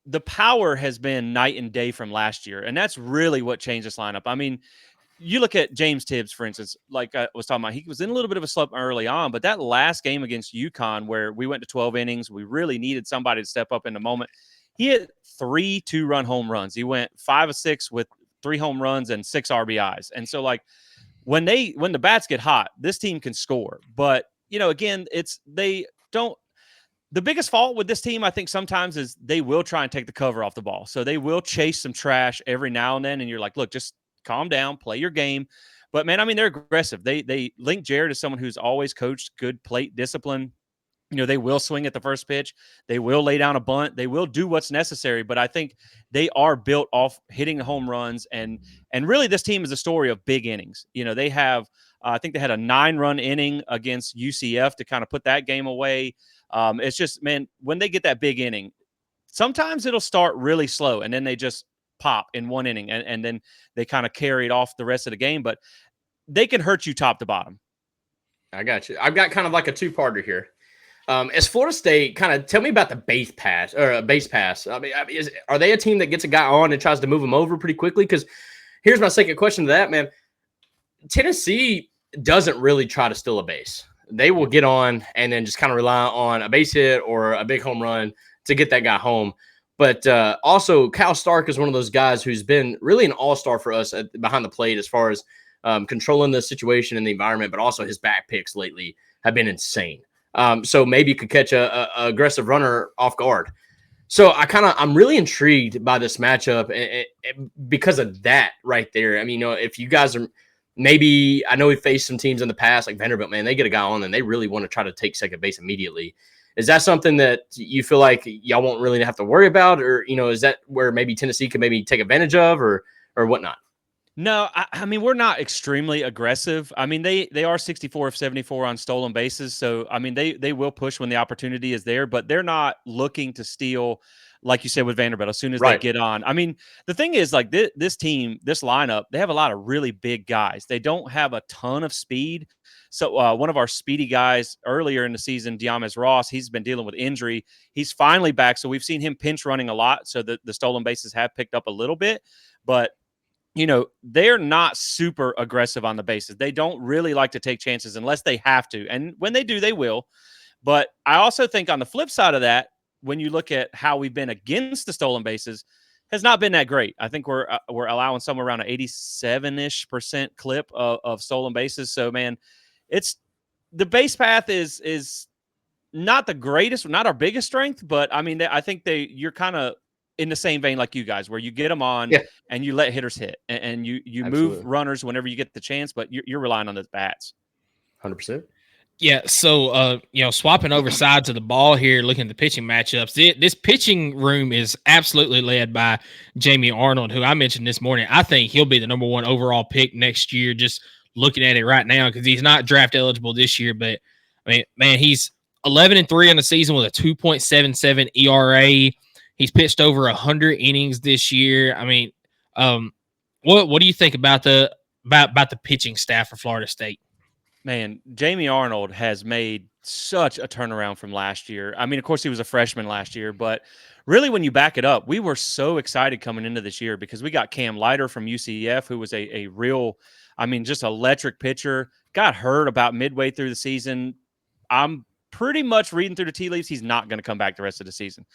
the power has been night and day from last year, and that's really what changed this lineup. I mean, you look at James Tibbs, for instance, like I was talking about, he was in a little bit of a slump early on, but that last game against UConn, where we went to 12 innings, we really needed somebody to step up in the moment. He hit 3 2-run home runs. He went 5 of 6 with 3 home runs and 6 RBIs. And so, like, when the bats get hot, this team can score. But, again, the biggest fault with this team, I think, sometimes is they will try and take the cover off the ball. So they will chase some trash every now and then. And you're like, look, just calm down, play your game. But, man, I mean, they're aggressive. They link Jared as someone who's always coached good plate discipline. They will swing at the first pitch. They will lay down a bunt. They will do what's necessary. But I think they are built off hitting home runs. And really, this team is a story of big innings. They have, I think they had a 9-run inning against UCF to kind of put that game away. It's just, man, when they get that big inning, sometimes it'll start really slow and then they just pop in one inning and then they kind of carry it off the rest of the game. But they can hurt you top to bottom. I got you. I've got kind of like a two-parter here. As Florida State, kind of tell me about the base pass. I mean, are they a team that gets a guy on and tries to move him over pretty quickly? Because here's my second question to that, man. Tennessee doesn't really try to steal a base. They will get on and then just kind of rely on a base hit or a big home run to get that guy home. But also, Cal Stark is one of those guys who's been really an all-star for us behind the plate as far as controlling the situation and the environment, but also his back picks lately have been insane. So maybe you could catch a aggressive runner off guard. So I'm really intrigued by this matchup because of that right there. I mean, if you guys are maybe, I know we've faced some teams in the past like Vanderbilt, man, they get a guy on and they really want to try to take second base immediately. Is that something that you feel like y'all won't really have to worry about? Or, is that where maybe Tennessee could maybe take advantage of or whatnot? No, I mean, we're not extremely aggressive. I mean, they are 64 of 74 on stolen bases. So, I mean, they will push when the opportunity is there, but they're not looking to steal, like you said, with Vanderbilt, as soon as they get on. I mean, the thing is, like, this team, this lineup, they have a lot of really big guys. They don't have a ton of speed. So one of our speedy guys earlier in the season, Diamez Ross, he's been dealing with injury. He's finally back. So we've seen him pinch running a lot. So the stolen bases have picked up a little bit, but they're not super aggressive on the bases. They don't really like to take chances unless they have to. And when they do, they will. But I also think on the flip side of that, when you look at how we've been against the stolen bases, has not been that great. I think we're allowing somewhere around an 87-ish% clip of stolen bases. So, man, it's the base path is not the greatest, not our biggest strength, but I mean, I think you're kind of in the same vein like you guys, where you get them on and you let hitters hit and you move runners whenever you get the chance, but you're relying on the bats. 100%. Yeah. So, swapping over sides of the ball here, looking at the pitching matchups, this pitching room is absolutely led by Jamie Arnold, who I mentioned this morning. I think he'll be the number 1 overall pick next year, just looking at it right now, because he's not draft eligible this year, but I mean, man, he's 11-3 in the season with a 2.77 ERA. He's pitched over 100 innings this year. I mean, what do you think about the pitching staff for Florida State? Man, Jamie Arnold has made such a turnaround from last year. I mean, of course, he was a freshman last year, but really, when you back it up, we were so excited coming into this year because we got Cam Leiter from UCF, who was a real, I mean, just electric pitcher. Got hurt about midway through the season. I'm pretty much reading through the tea leaves. He's not going to come back the rest of the season.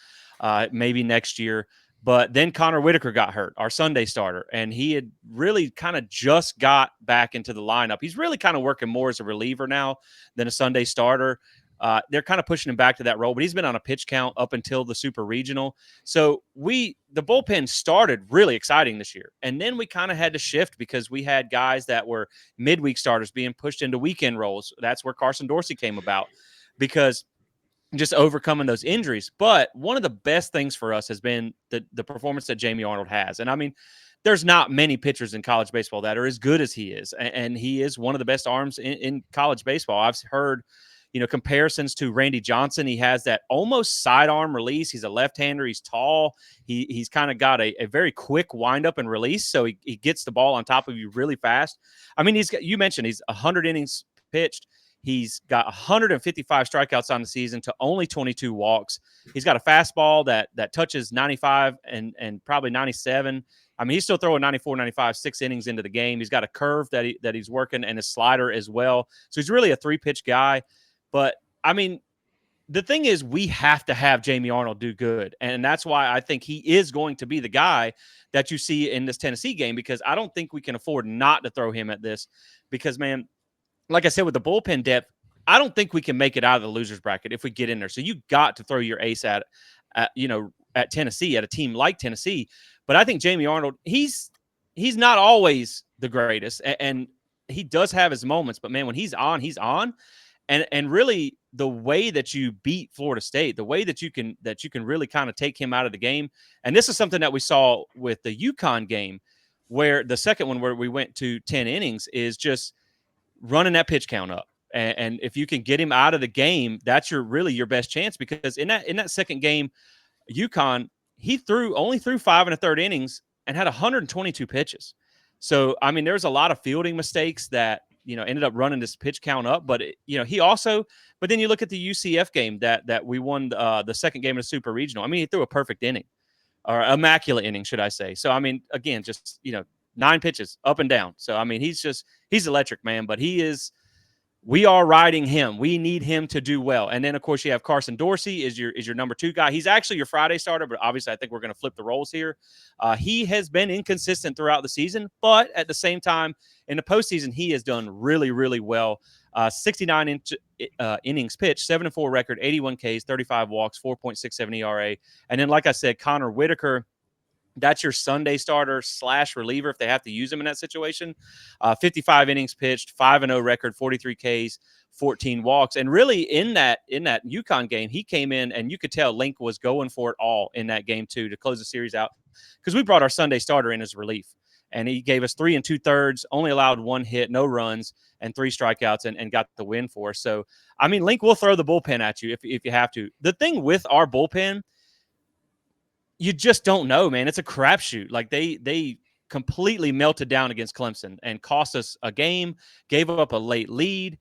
Maybe next year. But then Connor Whitaker got hurt, our Sunday starter, and he had really kind of just got back into the lineup. He's really kind of working more as a reliever now than a Sunday starter. They're kind of pushing him back to that role, but he's been on a pitch count up until the Super Regional. So the bullpen started really exciting this year. And then we kind of had to shift because we had guys that were midweek starters being pushed into weekend roles. That's where Carson Dorsey came about because just overcoming those injuries. But one of the best things for us has been the performance that Jamie Arnold has. And I mean, there's not many pitchers in college baseball that are as good as he is. And he is one of the best arms in college baseball. I've heard, comparisons to Randy Johnson. He has that almost sidearm release. He's a left-hander. He's tall. He's kind of got a very quick windup and release. So he gets the ball on top of you really fast. I mean, you mentioned he's 100 innings pitched. He's got 155 strikeouts on the season to only 22 walks. He's got a fastball that touches 95 and probably 97. I mean, he's still throwing 94, 95, 6 innings into the game. He's got a curve that he's working and a slider as well. So he's really a 3-pitch guy. But, I mean, the thing is we have to have Jamie Arnold do good. And that's why I think he is going to be the guy that you see in this Tennessee game, because I don't think we can afford not to throw him at this because, man, like I said, with the bullpen depth, I don't think we can make it out of the loser's bracket if we get in there. So you got to throw your ace at Tennessee, at a team like Tennessee. But I think Jamie Arnold, he's not always the greatest, and he does have his moments. But man, when he's on, he's on. And really, the way that you beat Florida State, the way that you can really kind of take him out of the game, and this is something that we saw with the UConn game, where the second one where we went to 10 innings is just running that pitch count up. And if you can get him out of the game, that's really your best chance, because in that second game, UConn, he only threw 5 1/3 innings and had 122 pitches. So, I mean, there's a lot of fielding mistakes that, ended up running this pitch count up. But, he also – but then you look at the UCF game that we won the second game of the Super Regional. I mean, he threw a perfect inning, or immaculate inning, should I say. So, I mean, again, just, 9 pitches up and down. So, I mean, he's electric, man. But we are riding him. We need him to do well. And then, of course, you have Carson Dorsey is your number 2 guy. He's actually your Friday starter, but obviously I think we're going to flip the roles here. He has been inconsistent throughout the season, but at the same time, in the postseason, he has done really, really well. 69 innings pitched, 7-4 record, 81 Ks, 35 walks, 4.67 ERA. And then, like I said, Connor Whitaker, that's your Sunday starter / reliever if they have to use him in that situation. 55 innings pitched, 5-0 record, 43 Ks, 14 walks. And really in that UConn game, he came in and you could tell Link was going for it all in that game too to close the series out, because we brought our Sunday starter in as relief. And he gave us 3 2/3, only allowed 1 hit, no runs, and 3 strikeouts, and got the win for us. So, I mean, Link will throw the bullpen at you if you have to. The thing with our bullpen, you just don't know, man. It's a crapshoot. Like they completely melted down against Clemson and cost us a game, gave up a late lead.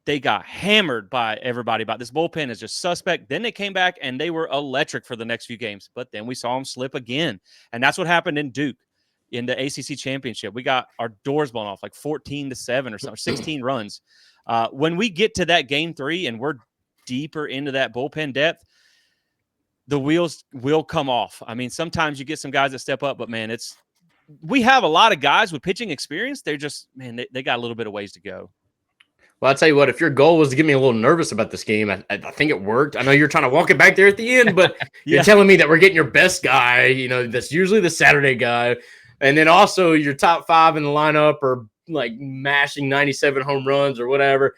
They got hammered by everybody about this bullpen is just suspect. Then they came back and they were electric for the next few games. But then we saw them slip again. And that's what happened in Duke in the ACC championship. We got our doors blown off like 14-7 or something, 16 runs. When we get to that game 3 and we're deeper into that bullpen depth, the wheels will come off. I mean, sometimes you get some guys that step up, but man, we have a lot of guys with pitching experience. They're just, man, they got a little bit of ways to go. Well, I'll tell you what, if your goal was to get me a little nervous about this game, I think it worked. I know you're trying to walk it back there at the end, but you're telling me that we're getting your best guy, that's usually the Saturday guy. And then also your top 5 in the lineup are like mashing 97 home runs or whatever.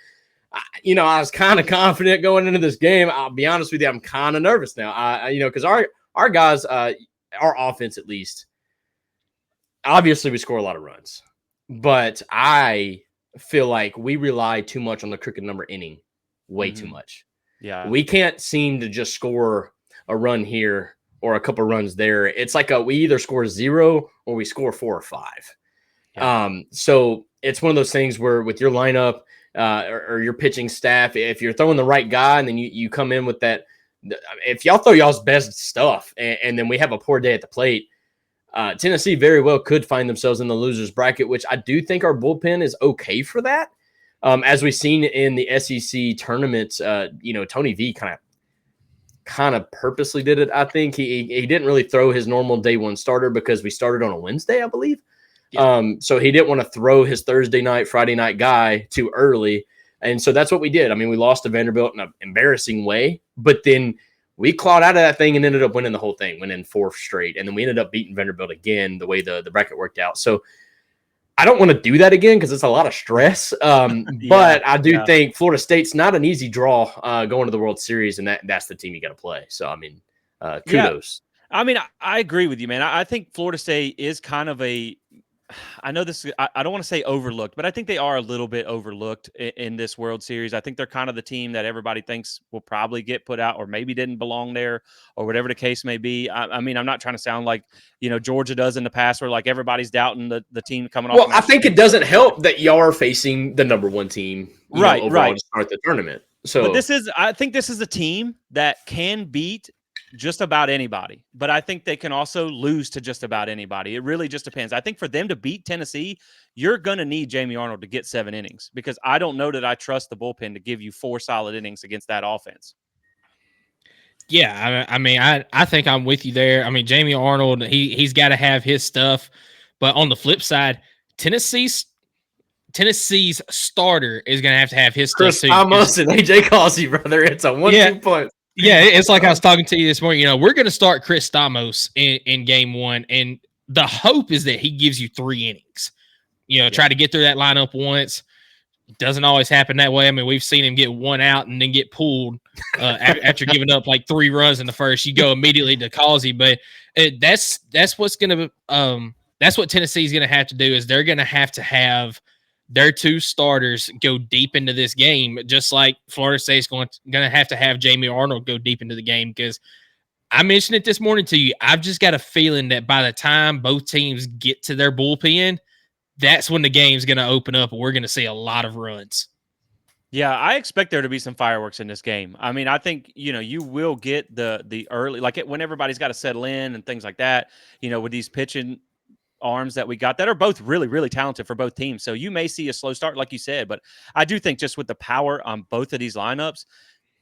I was kind of confident going into this game. I'll be honest with you, I'm kind of nervous now. Because our guys, our offense at least, obviously we score a lot of runs, but I feel like we rely too much on the crooked number inning, way too much. Yeah, we can't seem to just score a run here or a couple runs there. It's like we either score 0 or we score 4 or 5. Yeah. So it's one of those things where with your lineup, or your pitching staff, if you're throwing the right guy and then you come in with that, if y'all throw y'all's best stuff and then we have a poor day at the plate, Tennessee very well could find themselves in the loser's bracket, which I do think our bullpen is okay for that. As we've seen in the SEC tournament, Tony V kind of purposely did it. I think he didn't really throw his normal day 1 starter because we started on a Wednesday, I believe. Yeah. So he didn't want to throw his Thursday night, Friday night guy too early. And so that's what we did. I mean, we lost to Vanderbilt in an embarrassing way, but then we clawed out of that thing and ended up winning the whole thing, winning 4th straight. And then we ended up beating Vanderbilt again the way the bracket worked out. So I don't want to do that again because it's a lot of stress. But I do think Florida State's not an easy draw going to the World Series, and that's the team you got to play. So, I mean, kudos. I mean, I agree with you, man. I think Florida State is kind of I know this, I don't want to say overlooked, but I think they are a little bit overlooked in this World Series. I think they're kind of the team that everybody thinks will probably get put out or maybe didn't belong there or whatever the case may be. I mean, I'm not trying to sound like, Georgia does in the past where like everybody's doubting the team coming off. Well, I think it doesn't help that y'all are facing the number 1 team overall to start the tournament. So, but I think this is a team that can beat just about anybody, but I think they can also lose to just about anybody. It really just depends. I think for them to beat Tennessee, you're going to need Jamie Arnold to get 7 innings because I don't know that I trust the bullpen to give you 4 solid innings against that offense. Yeah, I mean, I think I'm with you there. I mean, Jamie Arnold, he's got to have his stuff, but on the flip side, Tennessee's starter is going to have his Chris stuff too. Thomas and AJ Causey, brother. It's a 1-2 punch. Yeah, it's like I was talking to you this morning. We're going to start Chris Stamos in game 1, and the hope is that he gives you 3 innings. Try to get through that lineup once. It doesn't always happen that way. I mean, we've seen him get 1 out and then get pulled after giving up like 3 runs in the first. You go immediately to Causey, but that's what's going to that's what Tennessee's going to have to do is they're going to have their 2 starters go deep into this game, just like Florida State's going to have Jamie Arnold go deep into the game. Because I mentioned it this morning to you, I've just got a feeling that by the time both teams get to their bullpen, that's when the game's going to open up and we're going to see a lot of runs. Yeah, I expect there to be some fireworks in this game. I mean, I think, you will get the early, like when everybody's got to settle in and things like that, with these pitching arms that we got that are both really, really talented for both teams. So you may see a slow start, like you said, but I do think just with the power on both of these lineups,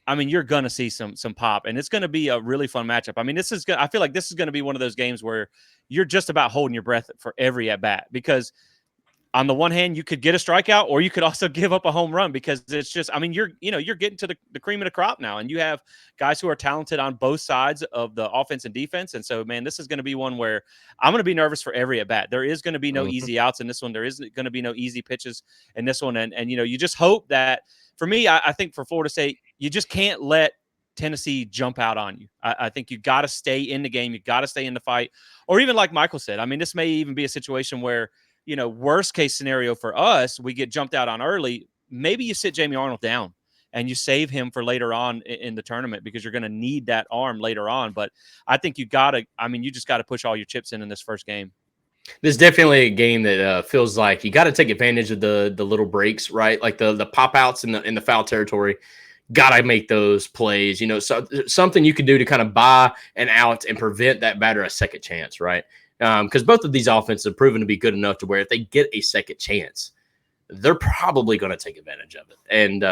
I mean, you're going to see some pop, and it's going to be a really fun matchup. I mean, I feel like this is going to be one of those games where you're just about holding your breath for every at bat because on the one hand, you could get a strikeout or you could also give up a home run because it's just, I mean, you're getting to the cream of the crop now, and you have guys who are talented on both sides of the offense and defense. And so, man, this is going to be one where I'm going to be nervous for every at bat. There is going to be no easy outs in this one. There isn't going to be no easy pitches in this one. And you just hope that for me, I think for Florida State, you just can't let Tennessee jump out on you. I think you got to stay in the game. You got to stay in the fight. Or even like Michael said, I mean, this may even be a situation where, worst case scenario for us, we get jumped out on early. Maybe you sit Jamie Arnold down and you save him for later on in the tournament because you're going to need that arm later on. But I think you just got to push all your chips in this first game. This is definitely a game that feels like you got to take advantage of the little breaks, right? Like the pop outs in the foul territory. Got to make those plays, so something you can do to kind of buy an out and prevent that batter a second chance, right? Because both of these offenses have proven to be good enough to where if they get a second chance, they're probably going to take advantage of it. And,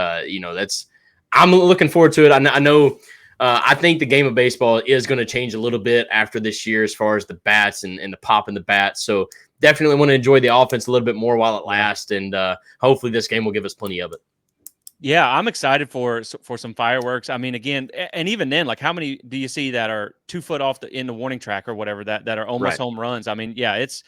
I'm looking forward to it. I know I think the game of baseball is going to change a little bit after this year as far as the bats and the pop in the bats. So definitely want to enjoy the offense a little bit more while it lasts. And hopefully this game will give us plenty of it. Yeah, I'm excited for some fireworks. I mean, again, and even then, like how many do you see that are 2 foot off in the warning track or whatever that are almost home runs? I mean, yeah, it's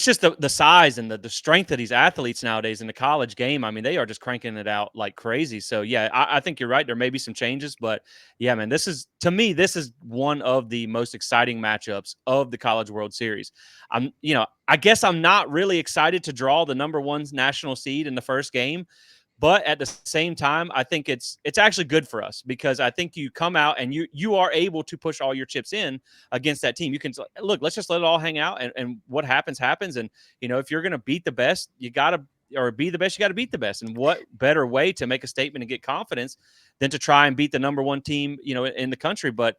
just the size and the strength of these athletes nowadays in the college game. I mean, they are just cranking it out like crazy. So yeah, I think you're right. There may be some changes, but yeah, man, to me, this is one of the most exciting matchups of the College World Series. I guess I'm not really excited to draw the number 1 national seed in the first game. But at the same time, I think it's actually good for us because I think you come out and you are able to push all your chips in against that team. You can look, let's just let it all hang out and what happens. And, if you're going to beat the best, you got to, or be the best, you got to beat the best. And what better way to make a statement and get confidence than to try and beat the number 1 team, in the country. But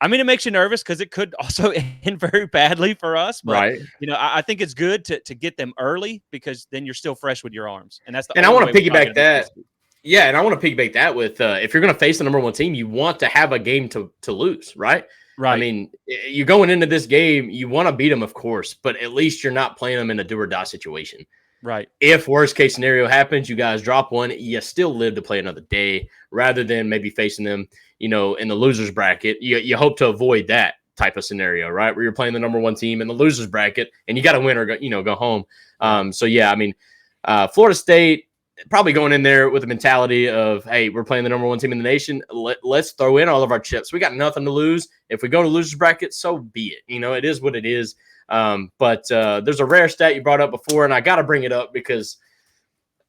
I mean, it makes you nervous because it could also end very badly for us. But, right. I think it's good to get them early because then you're still fresh with your arms. And that's I want to piggyback that. Yeah, and I want to piggyback that with if you're going to face the number 1 team, you want to have a game to lose, right? Right. I mean, you're going into this game, you want to beat them, of course, but at least you're not playing them in a do or die situation. Right. If worst case scenario happens, you guys drop one, you still live to play another day rather than maybe facing them, in the losers bracket. You hope to avoid that type of scenario, right? Where you're playing the number one team in the losers bracket and you got to win or go home. So yeah, I mean, Florida State probably going in there with the mentality of, hey, we're playing the number one team in the nation. Let's throw in all of our chips. We got nothing to lose. If we go to losers bracket, so be it. It is what it is. But there's a rare stat you brought up before, and I got to bring it up because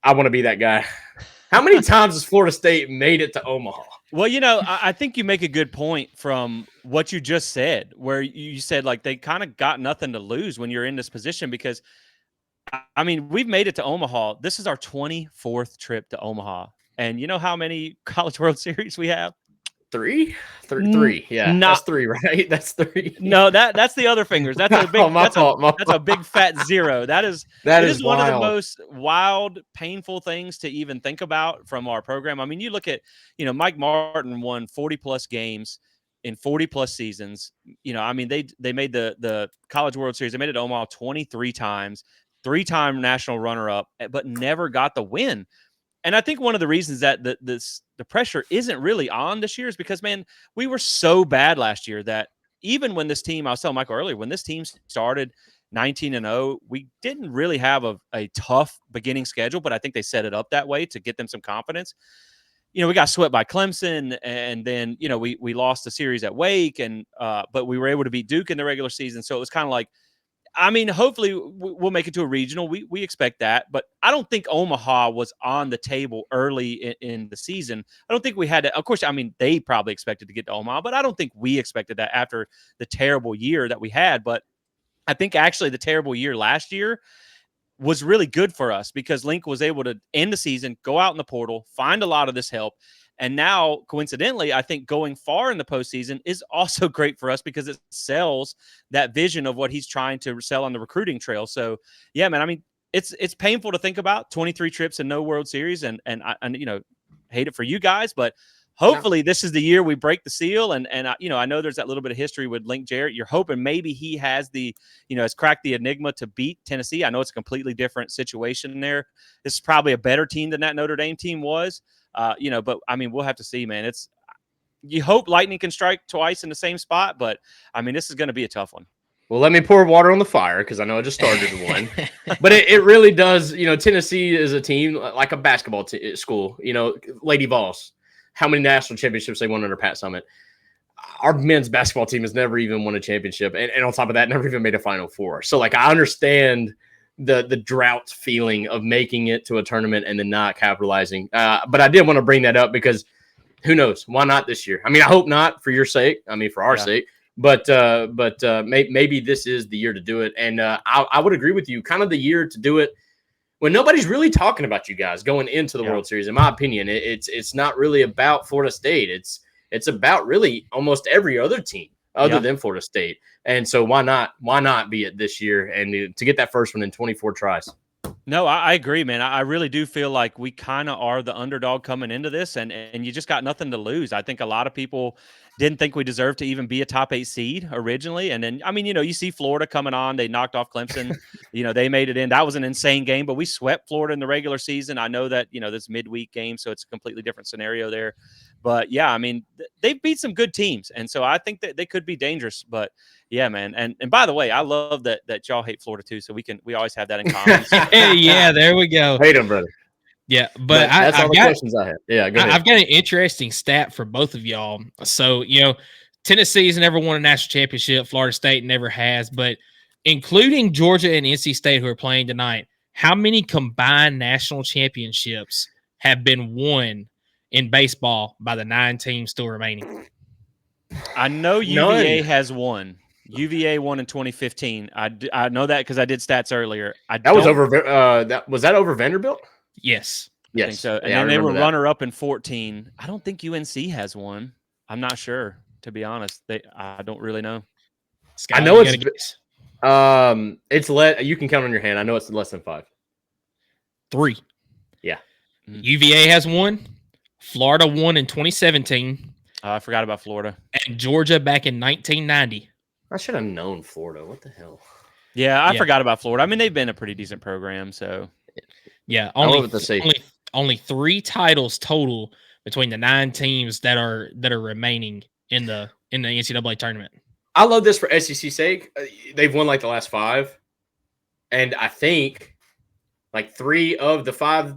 I want to be that guy. How many times has Florida State made it to Omaha? Well, I think you make a good point from what you just said, where you said like they kind of got nothing to lose when you're in this position because, I mean, we've made it to Omaha. This is our 24th trip to Omaha. And you know how many College World Series we have? Three. Yeah, that's three, right? That's three. No, that's the other fingers. That's a big. That's a big fat zero. That is one of the most wild, painful things to even think about from our program. I mean, you look at Mike Martin won 40+ games in 40+ seasons. I mean, they made the College World Series. They made it to Omaha 23 times, 3-time national runner-up, but never got the win. And I think one of the reasons that the pressure isn't really on this year is because, man, we were so bad last year that even when this team, I was telling Michael earlier, when this team started 19-0, we didn't really have a tough beginning schedule, but I think they set it up that way to get them some confidence. We got swept by Clemson, and then, we lost the series at Wake, but we were able to beat Duke in the regular season. So it was kind of like, I mean, hopefully we'll make it to a regional. We expect that, but I don't think Omaha was on the table early in the season. I don't think we had to. Of course, I mean, they probably expected to get to Omaha, but I don't think we expected that after the terrible year that we had. But I think actually the terrible year last year was really good for us because Link was able to end the season, go out in the portal, find a lot of this help. And now, coincidentally, I think going far in the postseason is also great for us because it sells that vision of what he's trying to sell on the recruiting trail. So, yeah, man, I mean, it's painful to think about 23 trips and no World Series, and I hate it for you guys, but hopefully this is the year we break the seal. And I know there's that little bit of history with Link Jarrett. You're hoping maybe he has has cracked the enigma to beat Tennessee. I know it's a completely different situation there. This is probably a better team than that Notre Dame team was. But I mean, we'll have to see, man. You hope lightning can strike twice in the same spot, but I mean, this is going to be a tough one. Well, let me pour water on the fire because I know I just started one, but it really does. Tennessee is a team like a basketball school. Lady Vols, how many national championships they won under Pat Summitt. Our men's basketball team has never even won a championship, and on top of that, never even made a Final Four. So, like, I understand the drought feeling of making it to a tournament and then not capitalizing. But I did want to bring that up because who knows? Why not this year? I mean, I hope not for your sake. I mean, for our sake. But maybe this is the year to do it. And I would agree with you. Kind of the year to do it when nobody's really talking about you guys going into the World Series. In my opinion, it's not really about Florida State. It's about really almost every other team other than Florida State. And so why not be it this year and to get that first one in 24 tries? No, I agree, man. I really do feel like we kind of are the underdog coming into this, and you just got nothing to lose. I think a lot of people didn't think we deserved to even be a top 8 seed originally. And then, I mean, you see Florida coming on. They knocked off Clemson. They made it in. That was an insane game, but we swept Florida in the regular season. I know that, this midweek game, so it's a completely different scenario there. But, yeah, I mean, they've beat some good teams, and so I think that they could be dangerous. But, yeah, man. And by the way, I love that y'all hate Florida too, so we always have that in common. Yeah, there we go. Hate them, brother. Yeah, but that's all the questions I had. Yeah, go ahead. I've got an interesting stat for both of y'all. So, Tennessee's never won a national championship. Florida State never has. But including Georgia and NC State, who are playing tonight, how many combined national championships have been won in baseball by the 9 teams still remaining? I know UVA has one. UVA won in 2015. I know that because I did stats earlier. Was that over Vanderbilt? Yes. I think so. And then they were runner-up in 14. I don't think UNC has one. I'm not sure, to be honest. I don't really know. I know it's you can count on your hand. I know it's less than 5. 3. Yeah. UVA has one. Florida won in 2017. I forgot about Florida. And Georgia back in 1990. I should have known Florida. What the hell? Yeah, I forgot about Florida. I mean, they've been a pretty decent program, so Yeah, I love it to see. only 3 titles total between the 9 teams that are remaining in the NCAA tournament. I love this for SEC's sake. They've won like the last 5, and I think like 3 of the 5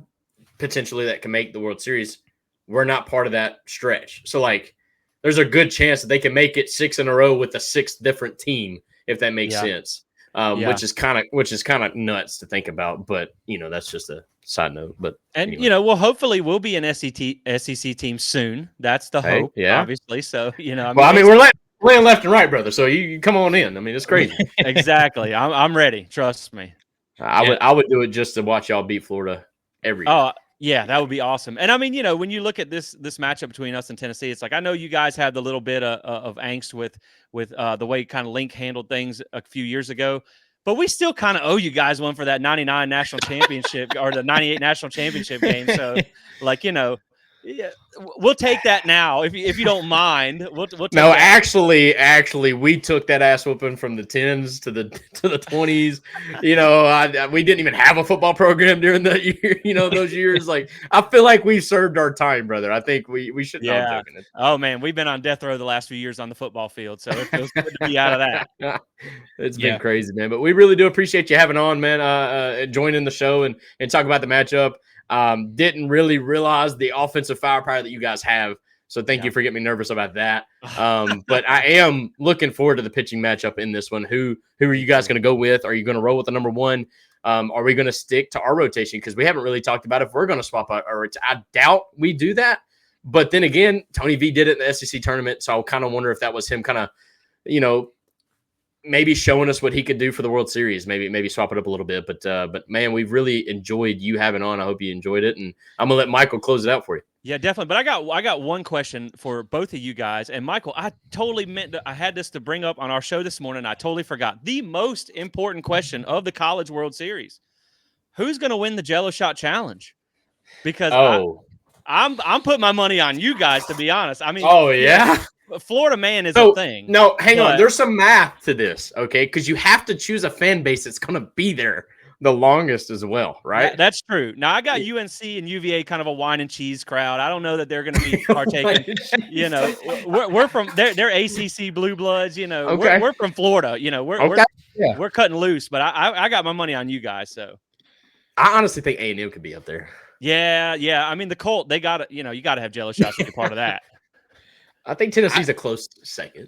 potentially that can make the World Series were not part of that stretch. So like, there's a good chance that they can make it 6 in a row with a 6th different team, if that makes sense. Which is kind of nuts to think about, but that's just a side note. But anyway. Well, hopefully we'll be an SEC team soon. That's the hope, obviously. So we're playing left and right, brother. So you come on in. I mean, it's crazy. Exactly. I'm ready. Trust me. I would do it just to watch y'all beat Florida every year. Oh, yeah, that would be awesome. And I mean, when you look at this matchup between us and Tennessee, it's like I know you guys had the little bit of angst with the way kind of Link handled things a few years ago, but we still kind of owe you guys one for that 99 national championship or the 98 national championship game. So, like, yeah, we'll take that now if you don't mind. We'll take no, that. Actually, we took that ass whooping from the 10s to the 20s. We didn't even have a football program during that year. Those years. Like, I feel like we served our time, brother. I think we should. Yeah. Oh man, we've been on death row the last few years on the football field, so it feels good to be out of that. It's been crazy, man. But we really do appreciate you having on, man. Joining the show and talk about the matchup. Didn't really realize the offensive firepower that you guys have. So thank you for getting me nervous about that. But I am looking forward to the pitching matchup in this one. Who are you guys going to go with? Are you going to roll with the number 1? Are we going to stick to our rotation? Because we haven't really talked about if we're going to swap out. I doubt we do that. But then again, Tony V did it in the SEC tournament. So I kind of wonder if that was him kind of, maybe showing us what he could do for the World Series. Maybe swap it up a little bit. But man, we've really enjoyed you having on. I hope you enjoyed it. And I'm going to let Michael close it out for you. Yeah, definitely. But I got one question for both of you guys. And Michael, I totally meant I had this to bring up on our show this morning. I totally forgot. The most important question of the College World Series. Who's going to win the Jello Shot Challenge? Because I'm putting my money on you guys, to be honest. I mean, Florida man is a thing. No, hang on. There's some math to this, okay? Because you have to choose a fan base that's going to be there the longest as well, right? That's true. Now, I got UNC and UVA kind of a wine and cheese crowd. I don't know that they're going to be partaking. We're from they're ACC blue bloods. We're from Florida. We're cutting loose. But I got my money on you guys. So I honestly think A&M could be up there. Yeah. I mean, the Colt, they got to, you got to have Jello Shots to be part of that. I think Tennessee's a close second.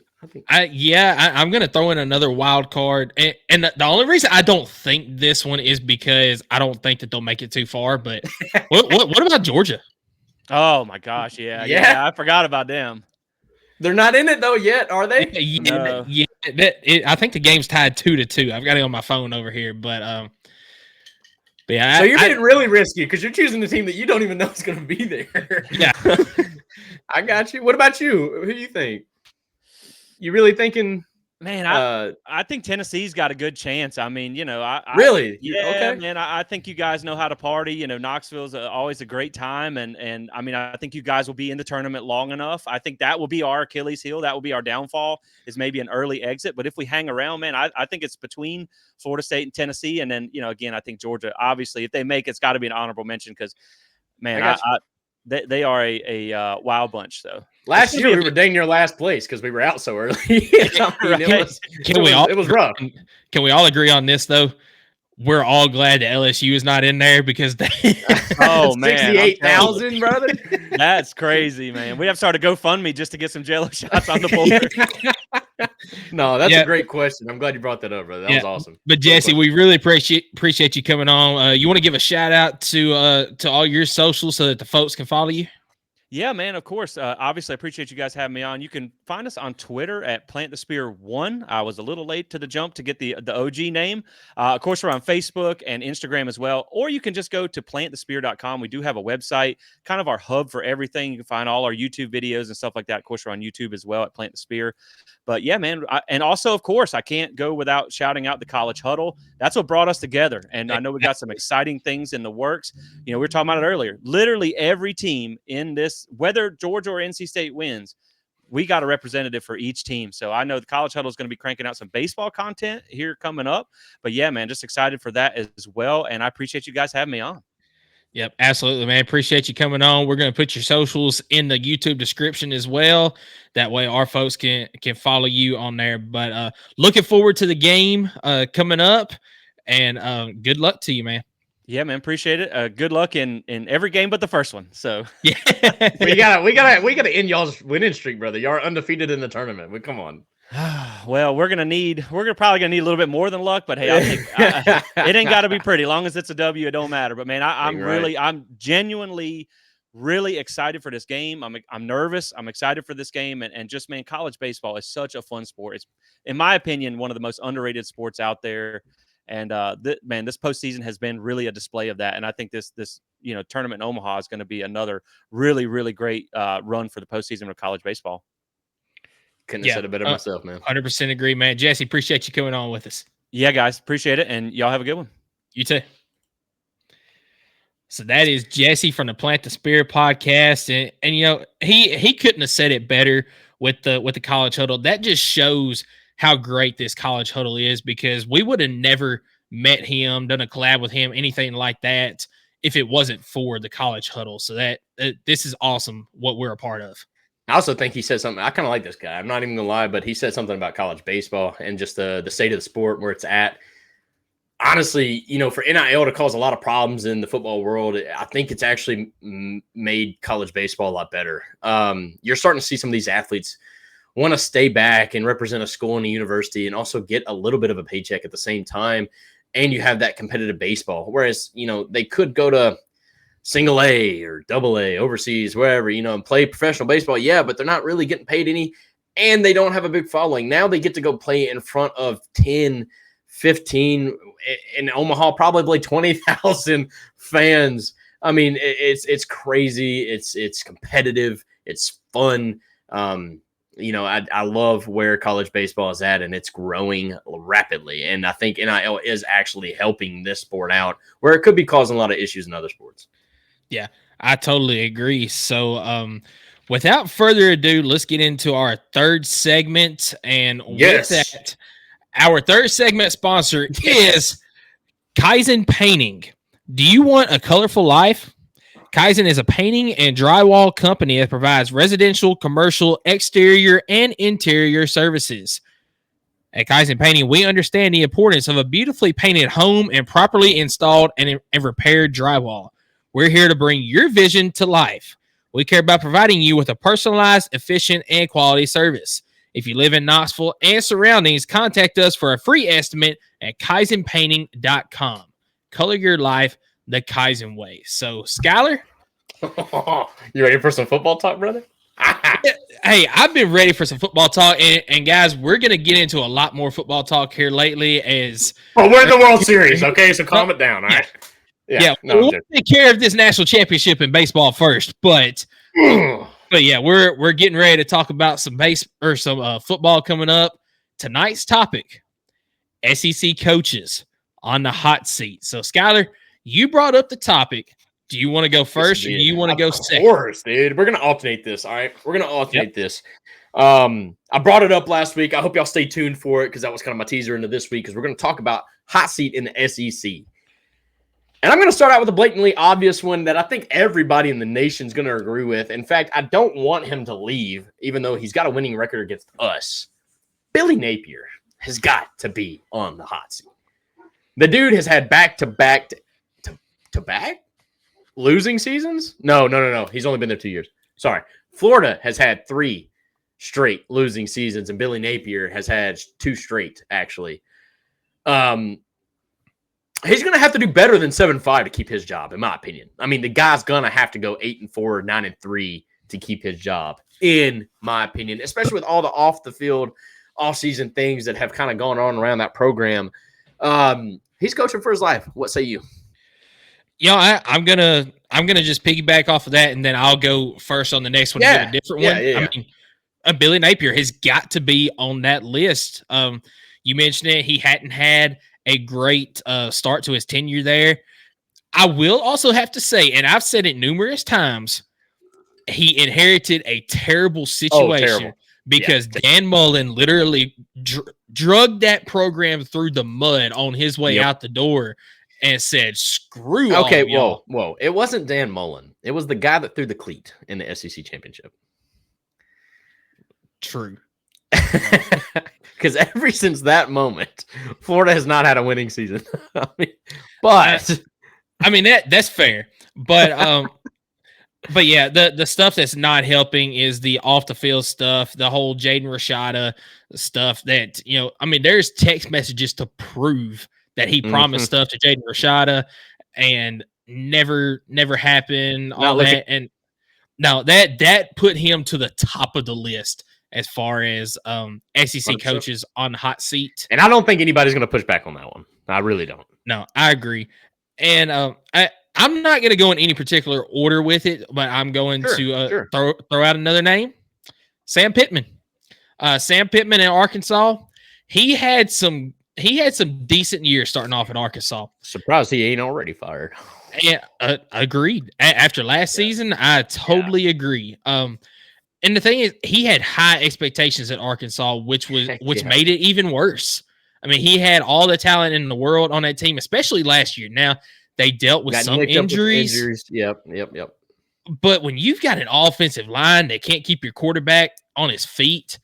I'm going to throw in another wild card. And the only reason I don't think this one is because I don't think that they'll make it too far. But what about Georgia? Oh, my gosh. Yeah. I forgot about them. They're not in it, though, yet, are they? No. Yeah. I think the game's tied 2-2. I've got it on my phone over here. But yeah. So you're getting really risky because you're choosing a team that you don't even know is going to be there. Yeah. I got you. What about you? Who do you think? You really thinking? Man, I think Tennessee's got a good chance. I mean, really? Okay. Man, I think you guys know how to party. Knoxville's always a great time, and I mean, I think you guys will be in the tournament long enough. I think that will be our Achilles heel. That will be our downfall, is maybe an early exit. But if we hang around, man, I think it's between Florida State and Tennessee, and then again, I think Georgia. Obviously, if they make it's got to be an honorable mention because, man, they are a wild bunch. So last year we were dang near last place because we were out so early. It was rough. Can we all agree on this though? We're all glad that LSU is not in there because they. Oh man, 68,000, brother. That's crazy, man. We have started GoFundMe just to get some Jello shots on the board. No, that's a great question. I'm glad you brought that up, brother. That was awesome. But Jessie, we really appreciate you coming on. You want to give a shout out to all your socials so that the folks can follow you? Yeah, man, of course. Obviously, I appreciate you guys having me on. You can find us on Twitter at Plant the Spear 1. I was a little late to the jump to get the OG name. Of course, we're on Facebook and Instagram as well. Or you can just go to plantthespear.com. We do have a website, kind of our hub for everything. You can find all our YouTube videos and stuff like that. Of course, we're on YouTube as well at Plant the Spear. But yeah, man. And also, of course, I can't go without shouting out the College Huddle. That's what brought us together. And I know we got some exciting things in the works. We were talking about it earlier. Literally every team in this, whether Georgia or NC State wins, we got a representative for each team. So I know the College Huddle is going to be cranking out some baseball content here coming up. But yeah, man, just excited for that as well. And I appreciate you guys having me on. Yep, absolutely, man. Appreciate you coming on. We're going to put your socials in the YouTube description as well. That way our folks can follow you on there. But looking forward to the game coming up, and good luck to you, man. Yeah, man, appreciate it. Good luck in every game but the first one. So yeah, we gotta end y'all's winning streak, brother. Y'all are undefeated in the tournament. Come on. Well, we're probably gonna need a little bit more than luck, but hey, I think it ain't got to be pretty. Long as it's a W, it don't matter. But man, I'm genuinely really excited for this game. I'm nervous. I'm excited for this game, and just man, college baseball is such a fun sport. It's, in my opinion, one of the most underrated sports out there. And this postseason has been really a display of that. And I think this tournament in Omaha is going to be another really, really great run for the postseason of college baseball. Couldn't have said it better myself, man. 100% agree, man. Jesse, appreciate you coming on with us. Yeah, guys, appreciate it. And y'all have a good one. You too. So that is Jesse from the Plant the Spirit podcast. And he couldn't have said it better with the college huddle. That just shows how great this college huddle is, because we would have never met him, done a collab with him, anything like that, if it wasn't for the college huddle. So that this is awesome what we're a part of. I also think he said something. I kind of like this guy. I'm not even gonna lie, but he said something about college baseball and just the state of the sport, where it's at. Honestly, for NIL to cause a lot of problems in the football world, I think it's actually made college baseball a lot better. You're starting to see some of these athletes want to stay back and represent a school and a university and also get a little bit of a paycheck at the same time. And you have that competitive baseball. Whereas, they could go to single A or double A overseas, wherever, and play professional baseball. Yeah, but they're not really getting paid any, and they don't have a big following. Now they get to go play in front of 10, 15 in Omaha, probably 20,000 fans. I mean, it's crazy. It's competitive. It's fun. I love where college baseball is at, and it's growing rapidly. And I think NIL is actually helping this sport out, where it could be causing a lot of issues in other sports. Yeah, I totally agree. So without further ado, let's get into our third segment. And with that, our third segment sponsor is Kaizen Painting. Do you want a colorful life? Kaizen is a painting and drywall company that provides residential, commercial, exterior, and interior services. At Kaizen Painting, we understand the importance of a beautifully painted home and properly installed and repaired drywall. We're here to bring your vision to life. We care about providing you with a personalized, efficient, and quality service. If you live in Knoxville and surroundings, contact us for a free estimate at kaizenpainting.com. Color your life the Kaizen way. So, Skylar, you ready for some football talk, brother? Hey, I've been ready for some football talk, and guys, we're gonna get into a lot more football talk here lately. We're in the World Series, okay? So calm it down, all right? Yeah, we'll take care of this national championship in baseball first, but yeah, we're getting ready to talk about some football coming up. Tonight's topic: SEC coaches on the hot seat. So, Skylar, you brought up the topic. Do you want to go first, or do you want to go second? Of course, dude. We're going to alternate this, all right? We're going to alternate this. I brought it up last week. I hope y'all stay tuned for it, because that was kind of my teaser into this week, because we're going to talk about hot seat in the SEC. And I'm going to start out with a blatantly obvious one that I think everybody in the nation is going to agree with. In fact, I don't want him to leave, even though he's got a winning record against us. Billy Napier has got to be on the hot seat. The dude has had back-to-back losing seasons? No. He's only been there 2 years. Sorry. Florida has had 3 straight losing seasons, and Billy Napier has had 2 straight, actually. He's going to have to do better than 7-5 to keep his job, in my opinion. I mean, the guy's going to have to go 8-4, 9-3 to keep his job, in my opinion, especially with all the off-the-field, off-season things that have kind of gone on around that program. He's coaching for his life. What say you? I'm gonna just piggyback off of that, and then I'll go first on the next one. Yeah. A different one. Yeah. I mean, Billy Napier has got to be on that list. You mentioned it. He hadn't had a great start to his tenure there. I will also have to say, and I've said it numerous times, he inherited a terrible situation because Dan Mullen literally drugged that program through the mud on his way out the door. and said, "Screw all Okay, of y'all." whoa. It wasn't Dan Mullen. It was the guy that threw the cleat in the SEC championship. True. Because ever since that moment, Florida has not had a winning season. But that's fair. But yeah, the stuff that's not helping is the off the field stuff, the whole Jaden Rashada stuff that, there's text messages to prove that he promised stuff to Jaden Rashada and never happened. All that. And no, that put him to the top of the list as far as SEC coaches on the hot seat. And I don't think anybody's going to push back on that one. I really don't. No, I agree. And I'm not going to go in any particular order with it, but I'm going to throw out another name. Sam Pittman. Sam Pittman in Arkansas. He had some decent years starting off in Arkansas. Surprised he ain't already fired. Yeah, agreed. After last season, I totally agree. And the thing is, he had high expectations at Arkansas, which made it even worse. I mean, he had all the talent in the world on that team, especially last year. Now, they dealt with some injuries. Yep. But when you've got an offensive line that can't keep your quarterback on his feet,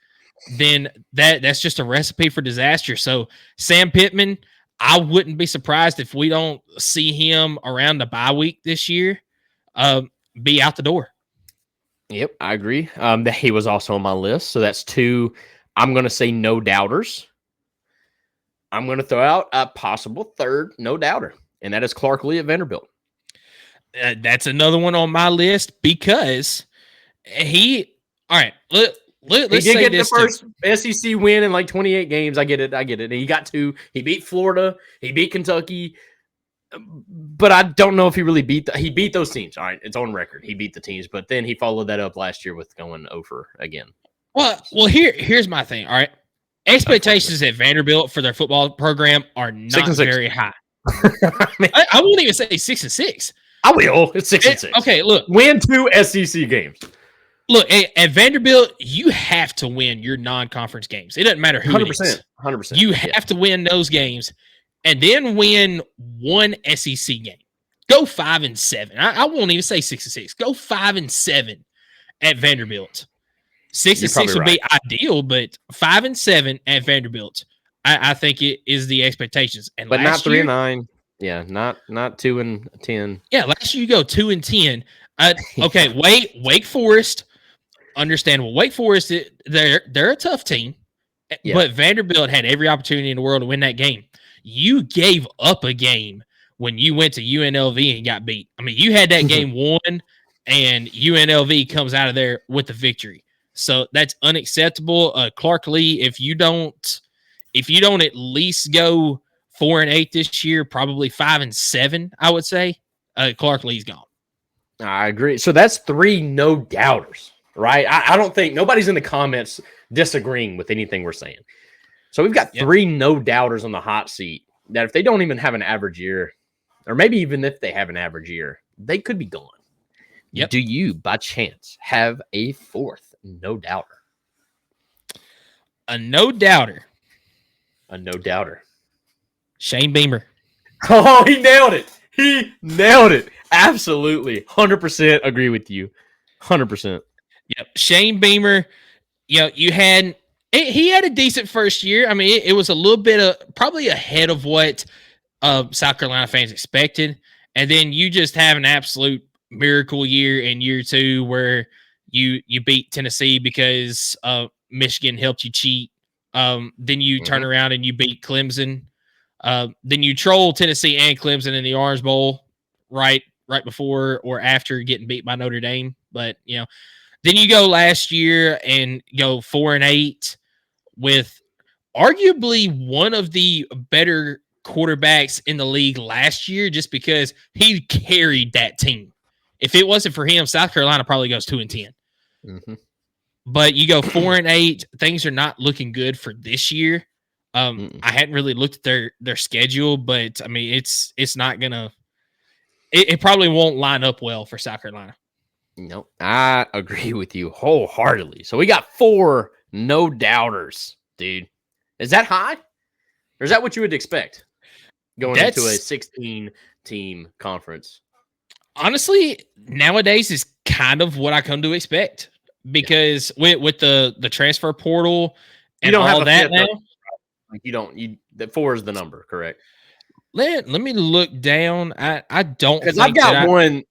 then that's just a recipe for disaster. So Sam Pittman, I wouldn't be surprised if we don't see him around the bye week this year be out the door. Yep, I agree. That he was also on my list. So that's two. I'm going to say no doubters. I'm going to throw out a possible third no doubter, and that is Clark Lee at Vanderbilt. That's another one on my list because all right, let's he did say get this the first SEC win in like 28 games. I get it. He got two. He beat Florida. He beat Kentucky. But I don't know if he really he beat those teams. All right, it's on record. He beat the teams, but then he followed that up last year with going over again. Well, here's my thing. All right, expectations at Vanderbilt for their football program are not very high. I won't even say 6-6. I will. It's 6-6. Okay, look, win 2 SEC games. Look, at Vanderbilt, you have to win your non-conference games. It doesn't matter who 100%, it is. 100%. You have to win those games and then win one SEC game. Go 5-7. I won't even say 6-6. Go 5-7 at Vanderbilt. 6-6 would be ideal, but 5-7 at Vanderbilt, I think it is the expectations. And but not 3-9. Yeah, not 2-10. Yeah, last year you go 2-10. Okay, Wake Forest. Understandable. Wake Forest, they're a tough team, but Vanderbilt had every opportunity in the world to win that game. You gave up a game when you went to UNLV and got beat. I mean, you had that game won, and UNLV comes out of there with the victory. So that's unacceptable. Clark Lee, if you don't at least go 4-8 this year, probably 5-7, I would say, Clark Lee's gone. I agree. So that's 3 no doubters, right? I don't think nobody's in the comments disagreeing with anything we're saying. So we've got 3 no doubters on the hot seat that if they don't even have an average year, or maybe even if they have an average year, they could be gone. Yep. Do you, by chance, have a 4th no doubter? A no doubter. A no doubter. Shane Beamer. Oh, he nailed it. Absolutely. 100% agree with you. 100%. Yep. Shane Beamer, he had a decent first year. I mean, it was a little bit probably ahead of what South Carolina fans expected. And then you just have an absolute miracle year in year 2 where you beat Tennessee because Michigan helped you cheat. Then you turn around and you beat Clemson. Then you troll Tennessee and Clemson in the Orange Bowl right before or after getting beat by Notre Dame. But, then you go last year and go 4-8 with arguably one of the better quarterbacks in the league last year just he carried that team. If it wasn't for him, South Carolina probably goes 2-10. Mm-hmm. But you go 4-8, things are not looking good for this year. I hadn't really looked at their schedule, but I mean, it's not gonna. It probably won't line up well for South Carolina. No, I agree with you wholeheartedly. So we got 4 no doubters, dude. Is that high, or is that what you would expect? going into a 16-team conference. Honestly, nowadays is kind of what I come to expect because with the transfer portal and you don't all have that now. The 4 is the number, correct? Let me look down. I don't, because I've got one.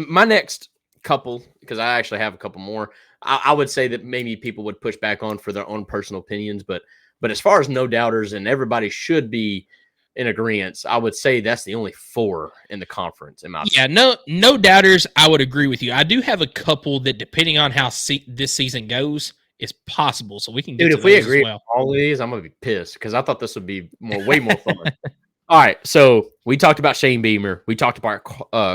My next couple, because I actually have a couple more. I would say that maybe people would push back on for their own personal opinions, but as far as no doubters, and everybody should be in agreement, I would say that's the only 4 in the conference. No doubters. I would agree with you. I do have a couple that, depending on how this season goes, is possible. So we can get if we agree on all of these, I'm gonna be pissed because I thought this would be way more fun. All right, so we talked about Shane Beamer. We talked about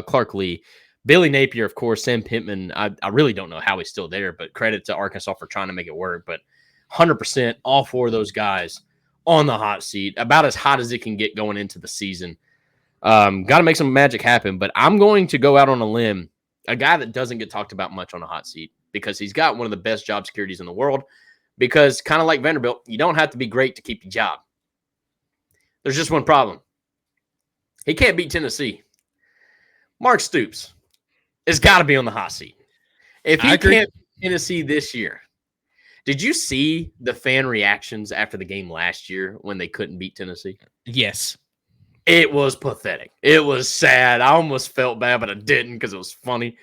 Clark Lee. Billy Napier, of course, Sam Pittman. I really don't know how he's still there, but credit to Arkansas for trying to make it work. But 100%, all 4 of those guys on the hot seat, about as hot as it can get going into the season. Got to make some magic happen, but I'm going to go out on a limb, a guy that doesn't get talked about much on the hot seat because he's got one of the best job securities in the world because kind of like Vanderbilt, you don't have to be great to keep your job. There's just one problem. He can't beat Tennessee. Mark Stoops has got to be on the hot seat. If he can't beat Tennessee this year, did you see the fan reactions after the game last year when they couldn't beat Tennessee? Yes. It was pathetic. It was sad. I almost felt bad, but I didn't because it was funny.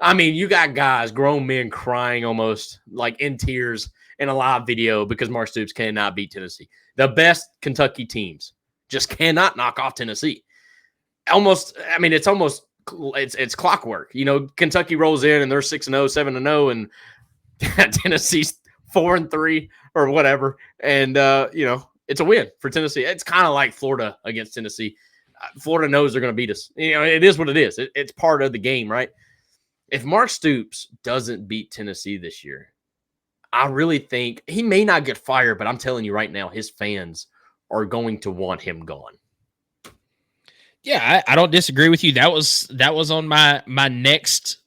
I mean, you got guys, grown men crying almost like in tears in a live video because Mark Stoops cannot beat Tennessee. The best Kentucky teams just cannot knock off Tennessee. It's clockwork. Kentucky rolls in and they're 6-0, 7-0, and Tennessee's 4-3 or whatever. And, it's a win for Tennessee. It's kind of like Florida against Tennessee. Florida knows they're going to beat us. It is what it is. It's part of the game, right? If Mark Stoops doesn't beat Tennessee this year, I really think he may not get fired, but I'm telling you right now, his fans are going to want him gone. Yeah, I don't disagree with you. That was on my next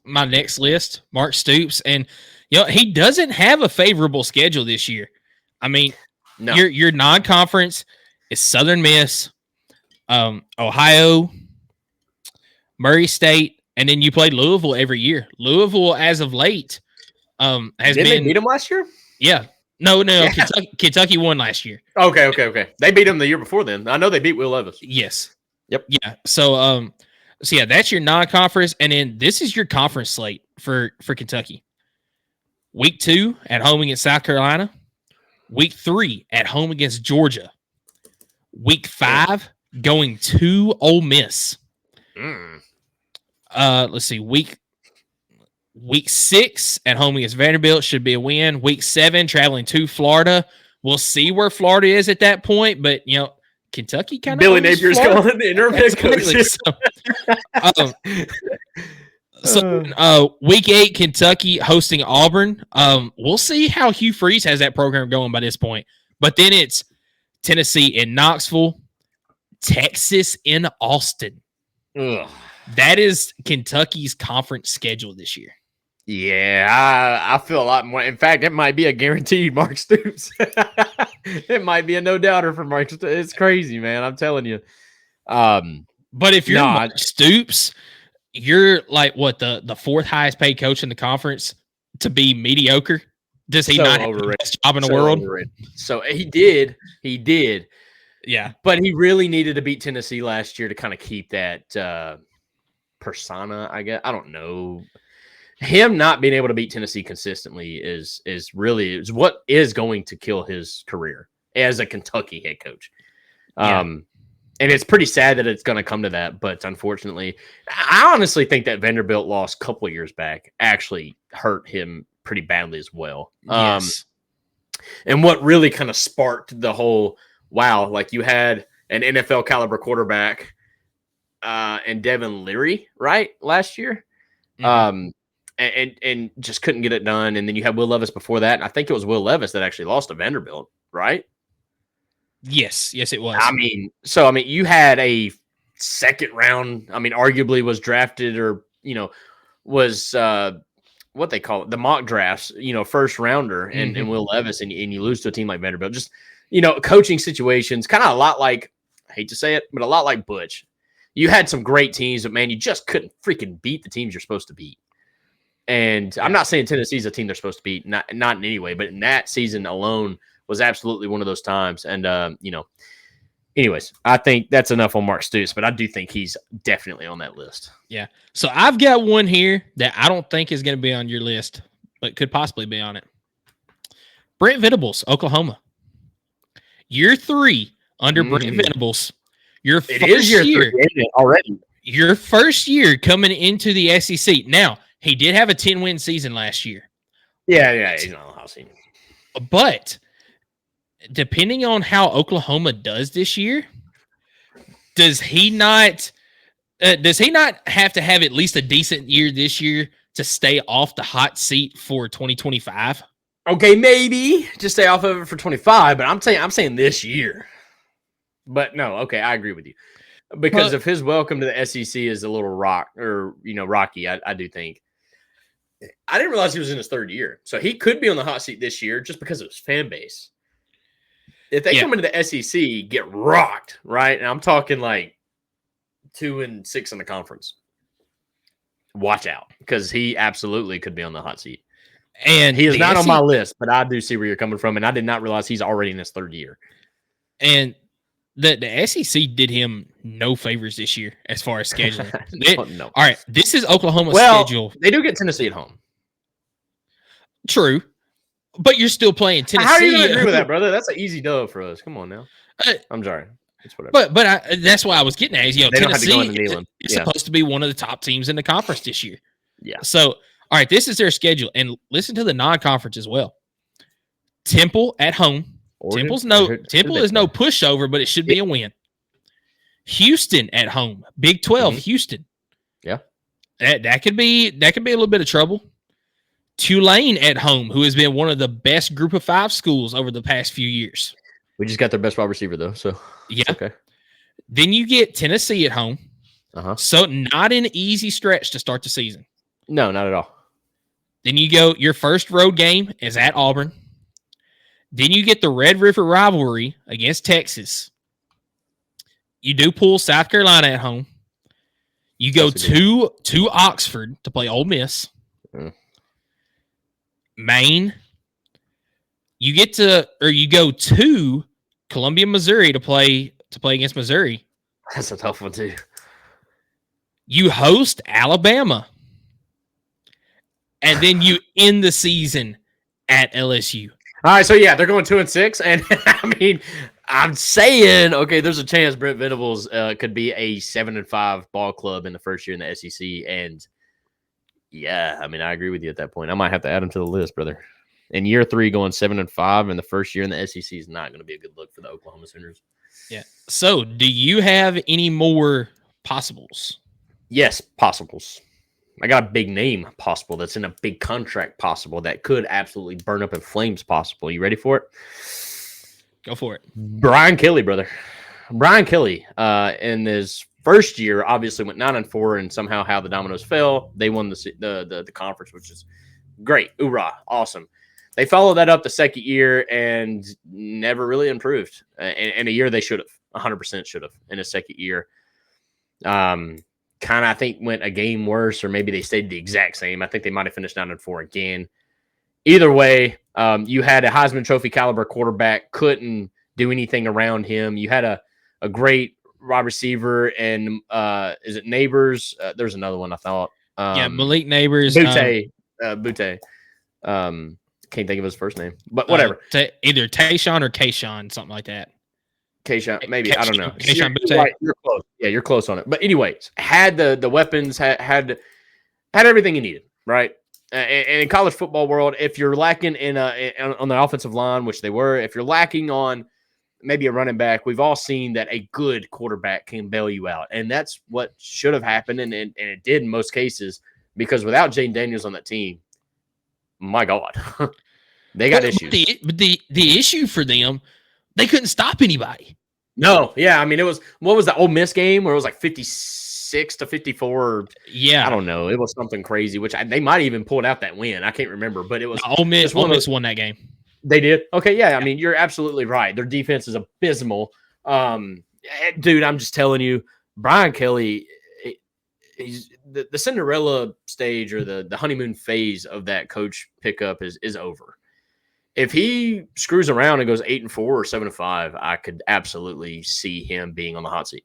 list, Mark Stoops, and he doesn't have a favorable schedule this year. I mean, no. Your non-conference is Southern Miss, Ohio, Murray State, and then you play Louisville every year. Louisville, as of late, Didn't they beat them last year? Yeah. No. Yeah. Kentucky won last year. Okay. They beat them the year before then. I know they beat Will Levis. Yes. Yep. Yeah. So yeah, that's your non-conference, and then this is your conference slate for Kentucky. Week 2 at home against South Carolina. Week 3 at home against Georgia. Week 5 going to Ole Miss. Let's see. Week 6 at home against Vanderbilt should be a win. Week 7 traveling to Florida. We'll see where Florida is at that point, but Kentucky kind of Billy Napier's going the interim head coach. So week 8, Kentucky hosting Auburn. We'll see how Hugh Freeze has that program going by this point. But then it's Tennessee in Knoxville, Texas in Austin. Ugh. That is Kentucky's conference schedule this year. Yeah, I feel a lot more. In fact, it might be a guaranteed Mark Stoops. It might be a no-doubter for Mark Stoops. It's crazy, man. I'm telling you. But if you're Mark Stoops, you're like the 4th highest paid coach in the conference to be mediocre. Does he not have the best job in the world? Overrated. So he did. Yeah. But he really needed to beat Tennessee last year to kind of keep that persona, I guess. I don't know. Him not being able to beat Tennessee consistently is what is going to kill his career as a Kentucky head coach. Yeah. And it's pretty sad that it's going to come to that, but unfortunately, I honestly think that Vanderbilt loss a couple of years back actually hurt him pretty badly as well. Yes. And what really kind of sparked the whole, wow, like you had an NFL caliber quarterback and Devin Leary, right, last year? Mm-hmm. And just couldn't get it done. And then you had Will Levis before that. And I think it was Will Levis that actually lost to Vanderbilt, right? Yes, it was. I mean, you had a second round, arguably was drafted or, was what they call it, the mock drafts, first rounder and Will Levis, and you lose to a team like Vanderbilt. Just, coaching situations, kind of a lot like I hate to say it, but a lot like Butch. You had some great teams, but man, you just couldn't freaking beat the teams you're supposed to beat. And I'm not saying Tennessee's a team they're supposed to beat, not in any way, but in that season alone was absolutely one of those times. And, anyways, I think that's enough on Mark Stoops, but I do think he's definitely on that list. Yeah. So I've got one here that I don't think is going to be on your list, but could possibly be on it. Brent Venables, Oklahoma. Year 3 under Brent Venables. Your first year 3 already. Your first year coming into the SEC. Now, he did have a 10-win season last year. Yeah, he's not on the hot seat. But depending on how Oklahoma does this year, does he not have to have at least a decent year this year to stay off the hot seat for 2025? Okay, maybe just stay off of it for 25, but I'm saying this year. But no, okay, I agree with you. Because if his welcome to the SEC is a little rocky, I do think. I didn't realize he was in his 3rd year. So he could be on the hot seat this year just because of his fan base. If they come into the SEC, get rocked, right? And I'm talking like 2-6 in the conference. Watch out, because he absolutely could be on the hot seat. And he is not on my list, but I do see where you're coming from, and I did not realize he's already in his 3rd year. And the SEC did him no favors this year as far as scheduling. No. All right, this is Oklahoma's schedule. They do get Tennessee at home. True, but you're still playing Tennessee. How are you going to agree with that, brother? That's an easy dub for us. Come on now. I'm sorry. It's whatever. But that's why I was getting at. Is, Tennessee is Yeah. supposed to be one of the top teams in the conference this year. Yeah. So, all right, this is their schedule, and listen to the non-conference as well. Temple at home. Temple is no pushover, but it should be a win. Houston at home. Big 12, Houston. Yeah. That could be a little bit of trouble. Tulane at home, who has been one of the best group of 5 schools over the past few years. We just got their best wide receiver, though, so yeah. Okay. Then you get Tennessee at home. Uh-huh. So not an easy stretch to start the season. No, not at all. Then you go, your first road game is at Auburn. Then you get the Red River rivalry against Texas. You do pull South Carolina at home. You go to Oxford to play Ole Miss. Maine. You go to Columbia, Missouri to play against Missouri. That's a tough one too. You host Alabama. And then you end the season at LSU. All right, so yeah, they're going 2-6, and I mean, I'm saying, okay, there's a chance Brent Venables could be a 7-5 ball club in the first year in the SEC, and yeah, I mean, I agree with you at that point. I might have to add him to the list, brother. In year 3, going 7-5 in the first year in the SEC is not going to be a good look for the Oklahoma Sooners. Yeah. So, do you have any more possibles? Yes, possibles. I got a big name possible that's in a big contract possible that could absolutely burn up in flames possible. You ready for it? Go for it. Brian Kelly, brother. Brian Kelly, in his first year, obviously went 9-4, and somehow how the dominoes fell. They won the conference, which is great. Hoorah. Awesome. They followed that up the second year and never really improved. In a year they should have. 100% should have in his second year. Kind of, I think, went a game worse, or maybe they stayed the exact same. I think they might have finished 9-4 again. Either way, you had a Heisman Trophy caliber quarterback, couldn't do anything around him. You had a great wide receiver, and is it Neighbors? There's another one I thought. Malik Neighbors. Butte. Can't think of his first name, but whatever. Either Tayshawn or Kayshawn, something like that. Kayshawn, maybe. I don't know. You're close. Yeah, you're close on it. But anyways, had the weapons, had everything you needed, right? And in college football world, if you're lacking on the offensive line, which they were, if you're lacking on maybe a running back, we've all seen that a good quarterback can bail you out, and that's what should have happened, and it did in most cases, because without Jane Daniels on that team, my God, they got issues. But the issue for them, they couldn't stop anybody. No, yeah, I mean, what was the Ole Miss game where it was like 56-54? Yeah, I don't know. It was something crazy, which they might even pulled out that win. I can't remember, but it was Ole Miss won that game. They did. Okay, yeah. I mean, you're absolutely right. Their defense is abysmal. dude, I'm just telling you, Brian Kelly, he's the Cinderella stage or the honeymoon phase of that coach pickup is over. If he screws around and goes 8-4 or 7-5, I could absolutely see him being on the hot seat.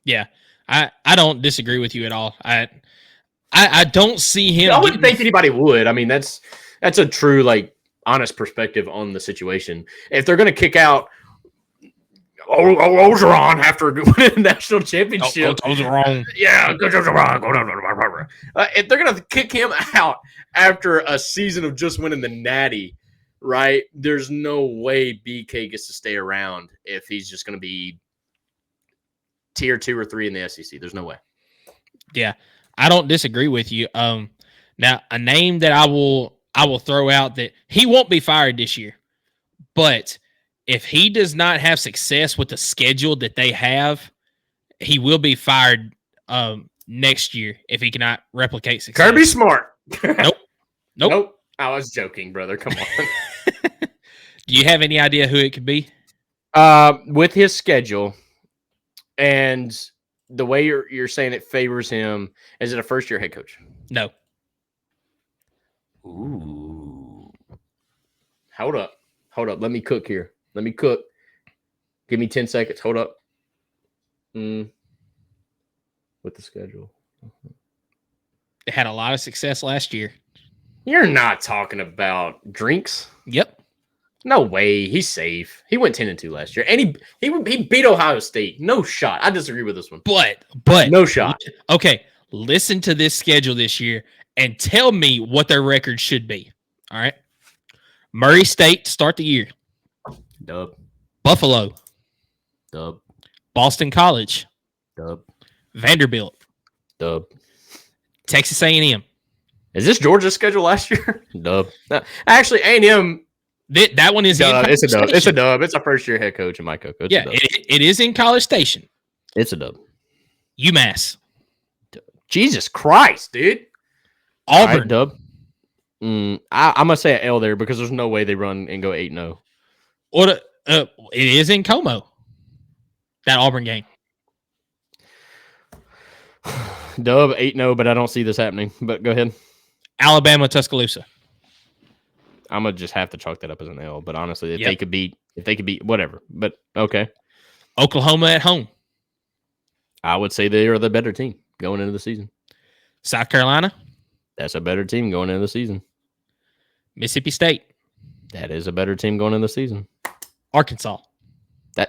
Yeah, I don't disagree with you at all. I don't see him. I wouldn't think anybody would. I mean, that's a true, like, honest perspective on the situation. If they're going to kick out Ogeron after winning the national championship, Ogeron. Yeah, if they're going to kick him out after a season of just winning the Natty, right? There's no way BK gets to stay around if he's just going to be tier 2 or 3 in the SEC. There's no way. Yeah, I don't disagree with you. Now a name that I will throw out that he won't be fired this year, but if he does not have success with the schedule that they have, he will be fired next year if he cannot replicate success. Kirby Smart. Nope. I was joking, brother. Come on. Do you have any idea who it could be? With his schedule and the way you're saying it favors him, is it a first-year head coach? No. Ooh. Hold up. Let me cook here. Give me 10 seconds. Hold up. With the schedule. They had a lot of success last year. You're not talking about Drinks? Yep. No way. He's safe. He went 10-2 last year. And he beat Ohio State. No shot. I disagree with this one. But no shot. Okay. Listen to this schedule this year and tell me what their record should be. All right. Murray State to start the year. Dub. Buffalo. Dub. Boston College. Dub. Vanderbilt. Dub. Texas A&M. Is this Georgia's schedule last year? Dub. Actually, A&M. That one is dub. It's a dub. It's a dub. It's a first-year head coach in my coach. Yeah, it is in College Station. It's a dub. UMass. Jesus Christ, dude. Auburn. Right, dub. I'm going to say an L there because there's no way they run and go 8-0. It is in Como. That Auburn game. Dub 8-0, but I don't see this happening. But go ahead. Alabama, Tuscaloosa. I'm gonna just have to chalk that up as an L. But honestly, if they could beat whatever. But okay. Oklahoma at home. I would say they are the better team going into the season. South Carolina. That's a better team going into the season. Mississippi State. That is a better team going into the season. Arkansas.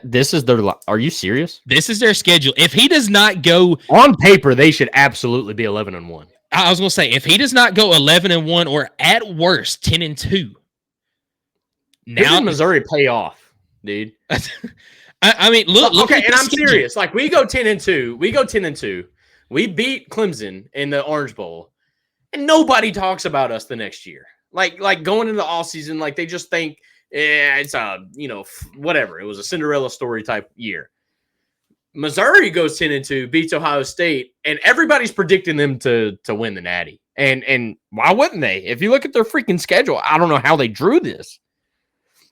This is their. Are you serious? This is their schedule. If he does not go on paper, they should absolutely be 11-1. I was going to say, if he does not go 11-1 or at worst 10-2, now did Missouri pay off, dude? I mean, look. Okay, and I'm serious. Like we go 10-2. We beat Clemson in the Orange Bowl, and nobody talks about us the next year. Like going into the offseason, like they just think, it's whatever. It was a Cinderella story type year. Missouri goes 10-2, beats Ohio State, and everybody's predicting them to win the Natty. And why wouldn't they? If you look at their freaking schedule, I don't know how they drew this.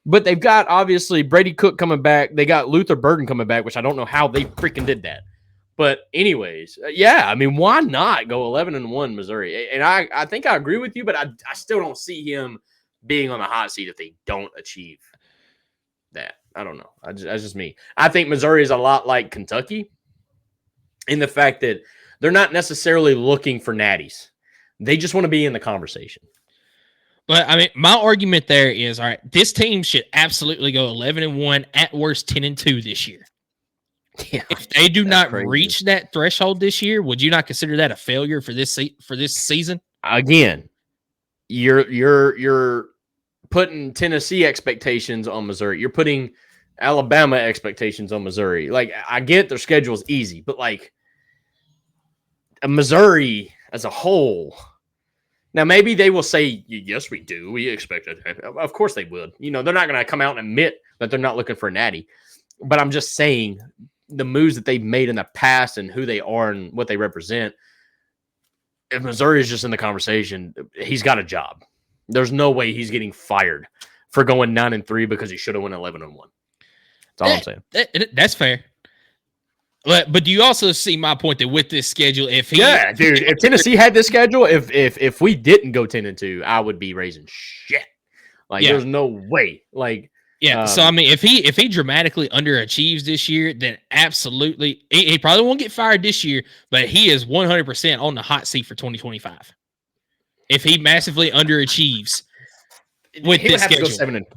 But they've got, obviously, Brady Cook coming back. They got Luther Burden coming back, which I don't know how they freaking did that. But anyways, yeah, I mean, why not go 11-1 Missouri? And I think I agree with you, but I still don't see him being on the hot seat if they don't achieve that. I don't know. That's just me. I think Missouri is a lot like Kentucky in the fact that they're not necessarily looking for natties. They just want to be in the conversation. But, I mean, my argument there is, all right, this team should absolutely go 11-1, at worst 10-2 this year. Yeah, if they do not reach that threshold this year, would you not consider that a failure for this season? Again, you're putting Tennessee expectations on Missouri. You're putting Alabama expectations on Missouri. Like, I get their schedule is easy, but like Missouri as a whole. Now, maybe they will say, yes, we do. We expect it. Of course they would. You know, they're not going to come out and admit that they're not looking for a natty. But I'm just saying the moves that they've made in the past and who they are and what they represent. If Missouri is just in the conversation, he's got a job. There's no way he's getting fired for going 9-3 because he should have went 11-1. That's all I'm saying. That's fair. But do you also see my point that with this schedule, if Tennessee had this schedule, if we didn't go 10-2, I would be raising shit. Like there's no way. Like so I mean, if he dramatically underachieves this year, then absolutely he probably won't get fired this year, but he is 100% on the hot seat for 2025. If he massively underachieves with this schedule,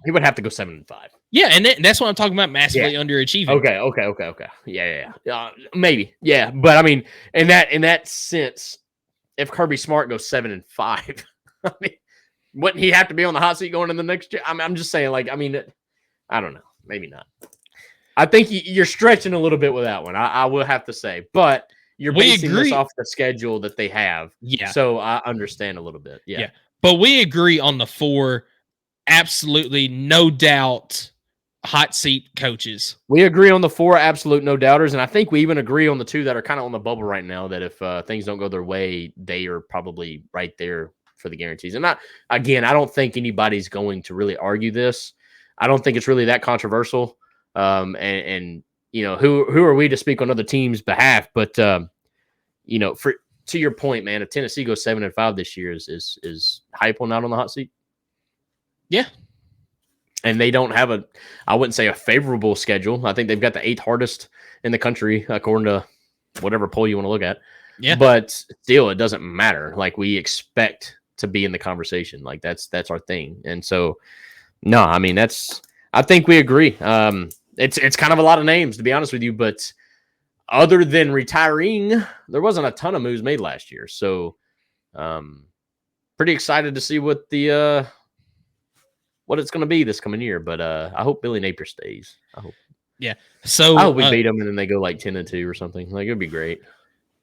he would have to go 7-5. Yeah, and that's what I'm talking about, massively underachieving. Okay. Yeah. Maybe. Yeah, but I mean, in that sense, if Kirby Smart goes 7-5, I mean, wouldn't he have to be on the hot seat going in the next year? I'm just saying, like, I mean, I don't know. Maybe not. I think you're stretching a little bit with that one. I will have to say, but you're basing this off the schedule that they have. Yeah. So I understand a little bit. Yeah. But we agree on the 4, absolutely no doubt, hot seat coaches. We agree on the 4 absolute no doubters, and I think we even agree on the 2 that are kind of on the bubble right now, that if things don't go their way, they are probably right there for the guarantees. And I don't think anybody's going to really argue this. I don't think it's really that controversial. And you know, who are we to speak on other teams' behalf? But you know, to your point, man, if Tennessee goes 7-5 this year, is Heupel not on the hot seat? Yeah. And they don't have I wouldn't say a favorable schedule. I think they've got the 8th hardest in the country, according to whatever poll you want to look at. Yeah. But still, it doesn't matter. Like, we expect to be in the conversation. Like, that's our thing. And so, no, I mean, I think we agree. It's kind of a lot of names, to be honest with you, but other than retiring, there wasn't a ton of moves made last year. So, pretty excited to see what it's going to be this coming year. But I hope Billy Napier stays. I hope. Yeah. So I hope we beat them and then they go like 10-2 or something. Like, it'd be great.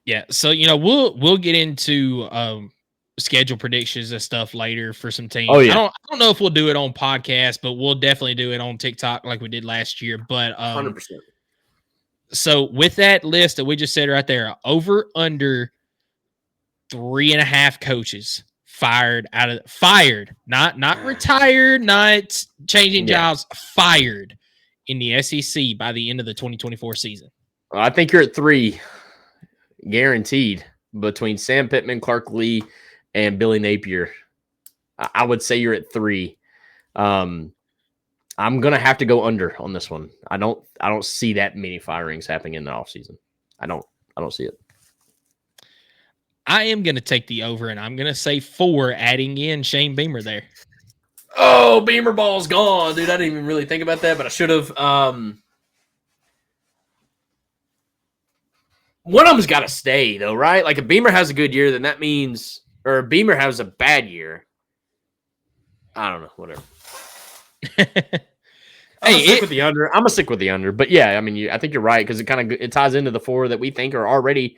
Yeah. So, you know, we'll get into schedule predictions and stuff later for some teams. Oh, yeah. I don't know if we'll do it on podcast, but we'll definitely do it on TikTok like we did last year. But 100%. So with that list that we just said right there, over under 3.5 coaches fired, not retired, not changing jobs, fired in the SEC by the end of the 2024 season. I think you're at 3 guaranteed between Sam Pittman, Clark Lee, and Billy Napier. I would say you're at 3. I'm gonna have to go under on this one. I don't see that many firings happening in the offseason. I don't see it. I am gonna take the over, and I'm gonna say 4, adding in Shane Beamer there. Oh, Beamer ball's gone, dude. I didn't even really think about that, but I should have. One of them's got to stay, though, right? Like, if Beamer has a good year, then that means, or if Beamer has a bad year, I don't know, whatever. I'm gonna stick with the under, but yeah, I mean, I think you're right, because it ties into the 4 that we think are already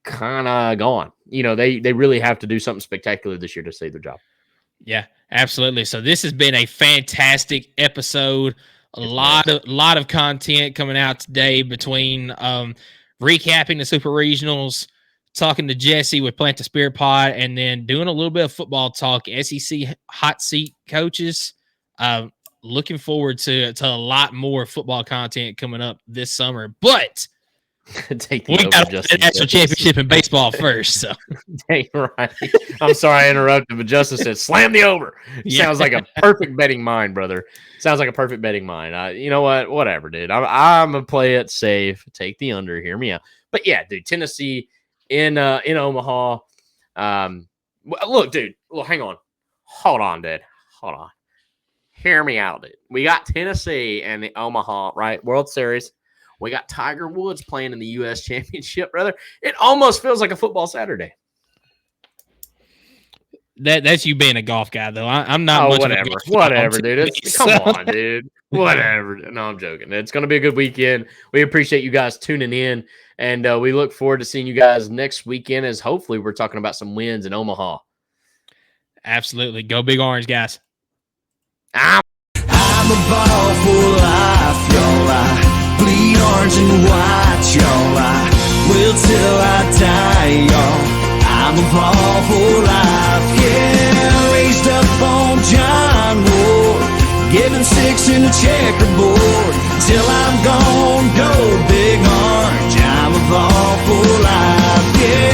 kind of gone. You know, they really have to do something spectacular this year to save their job. Yeah, absolutely. So this has been a fantastic episode. A lot of content coming out today between recapping the Super Regionals, talking to Jessie with Plant the Spirit Pod, and then doing a little bit of football talk, SEC hot seat coaches. Looking forward to a lot more football content coming up this summer. But we got the national championship in baseball first. So. Dang right. I'm sorry I interrupted, but Justin said, slam the over. Sounds like a perfect betting mind, brother. Sounds like a perfect betting mind. You know what? Whatever, dude. I'm going to play it safe. Take the under. Hear me out. But yeah, dude, Tennessee in Omaha. Look, dude. Well, hang on. Hold on, dude. Hold on. Hear me out, dude. We got Tennessee and the Omaha, right? World Series. We got Tiger Woods playing in the U.S. Championship, brother. It almost feels like a football Saturday. That's you being a golf guy, though. I'm not. Oh, whatever, dude. Come on, dude. Whatever. No, I'm joking. It's going to be a good weekend. We appreciate you guys tuning in, and we look forward to seeing you guys next weekend. As hopefully we're talking about some wins in Omaha. Absolutely, go Big Orange, guys. I'm a ball for life, y'all. Bleed orange and white, y'all. Will till I die, y'all. I'm a ball for life, yeah. Raised up on John Ward, giving 6 in the checkerboard. Till I'm gone, go Big Orange. ball for life. Yeah.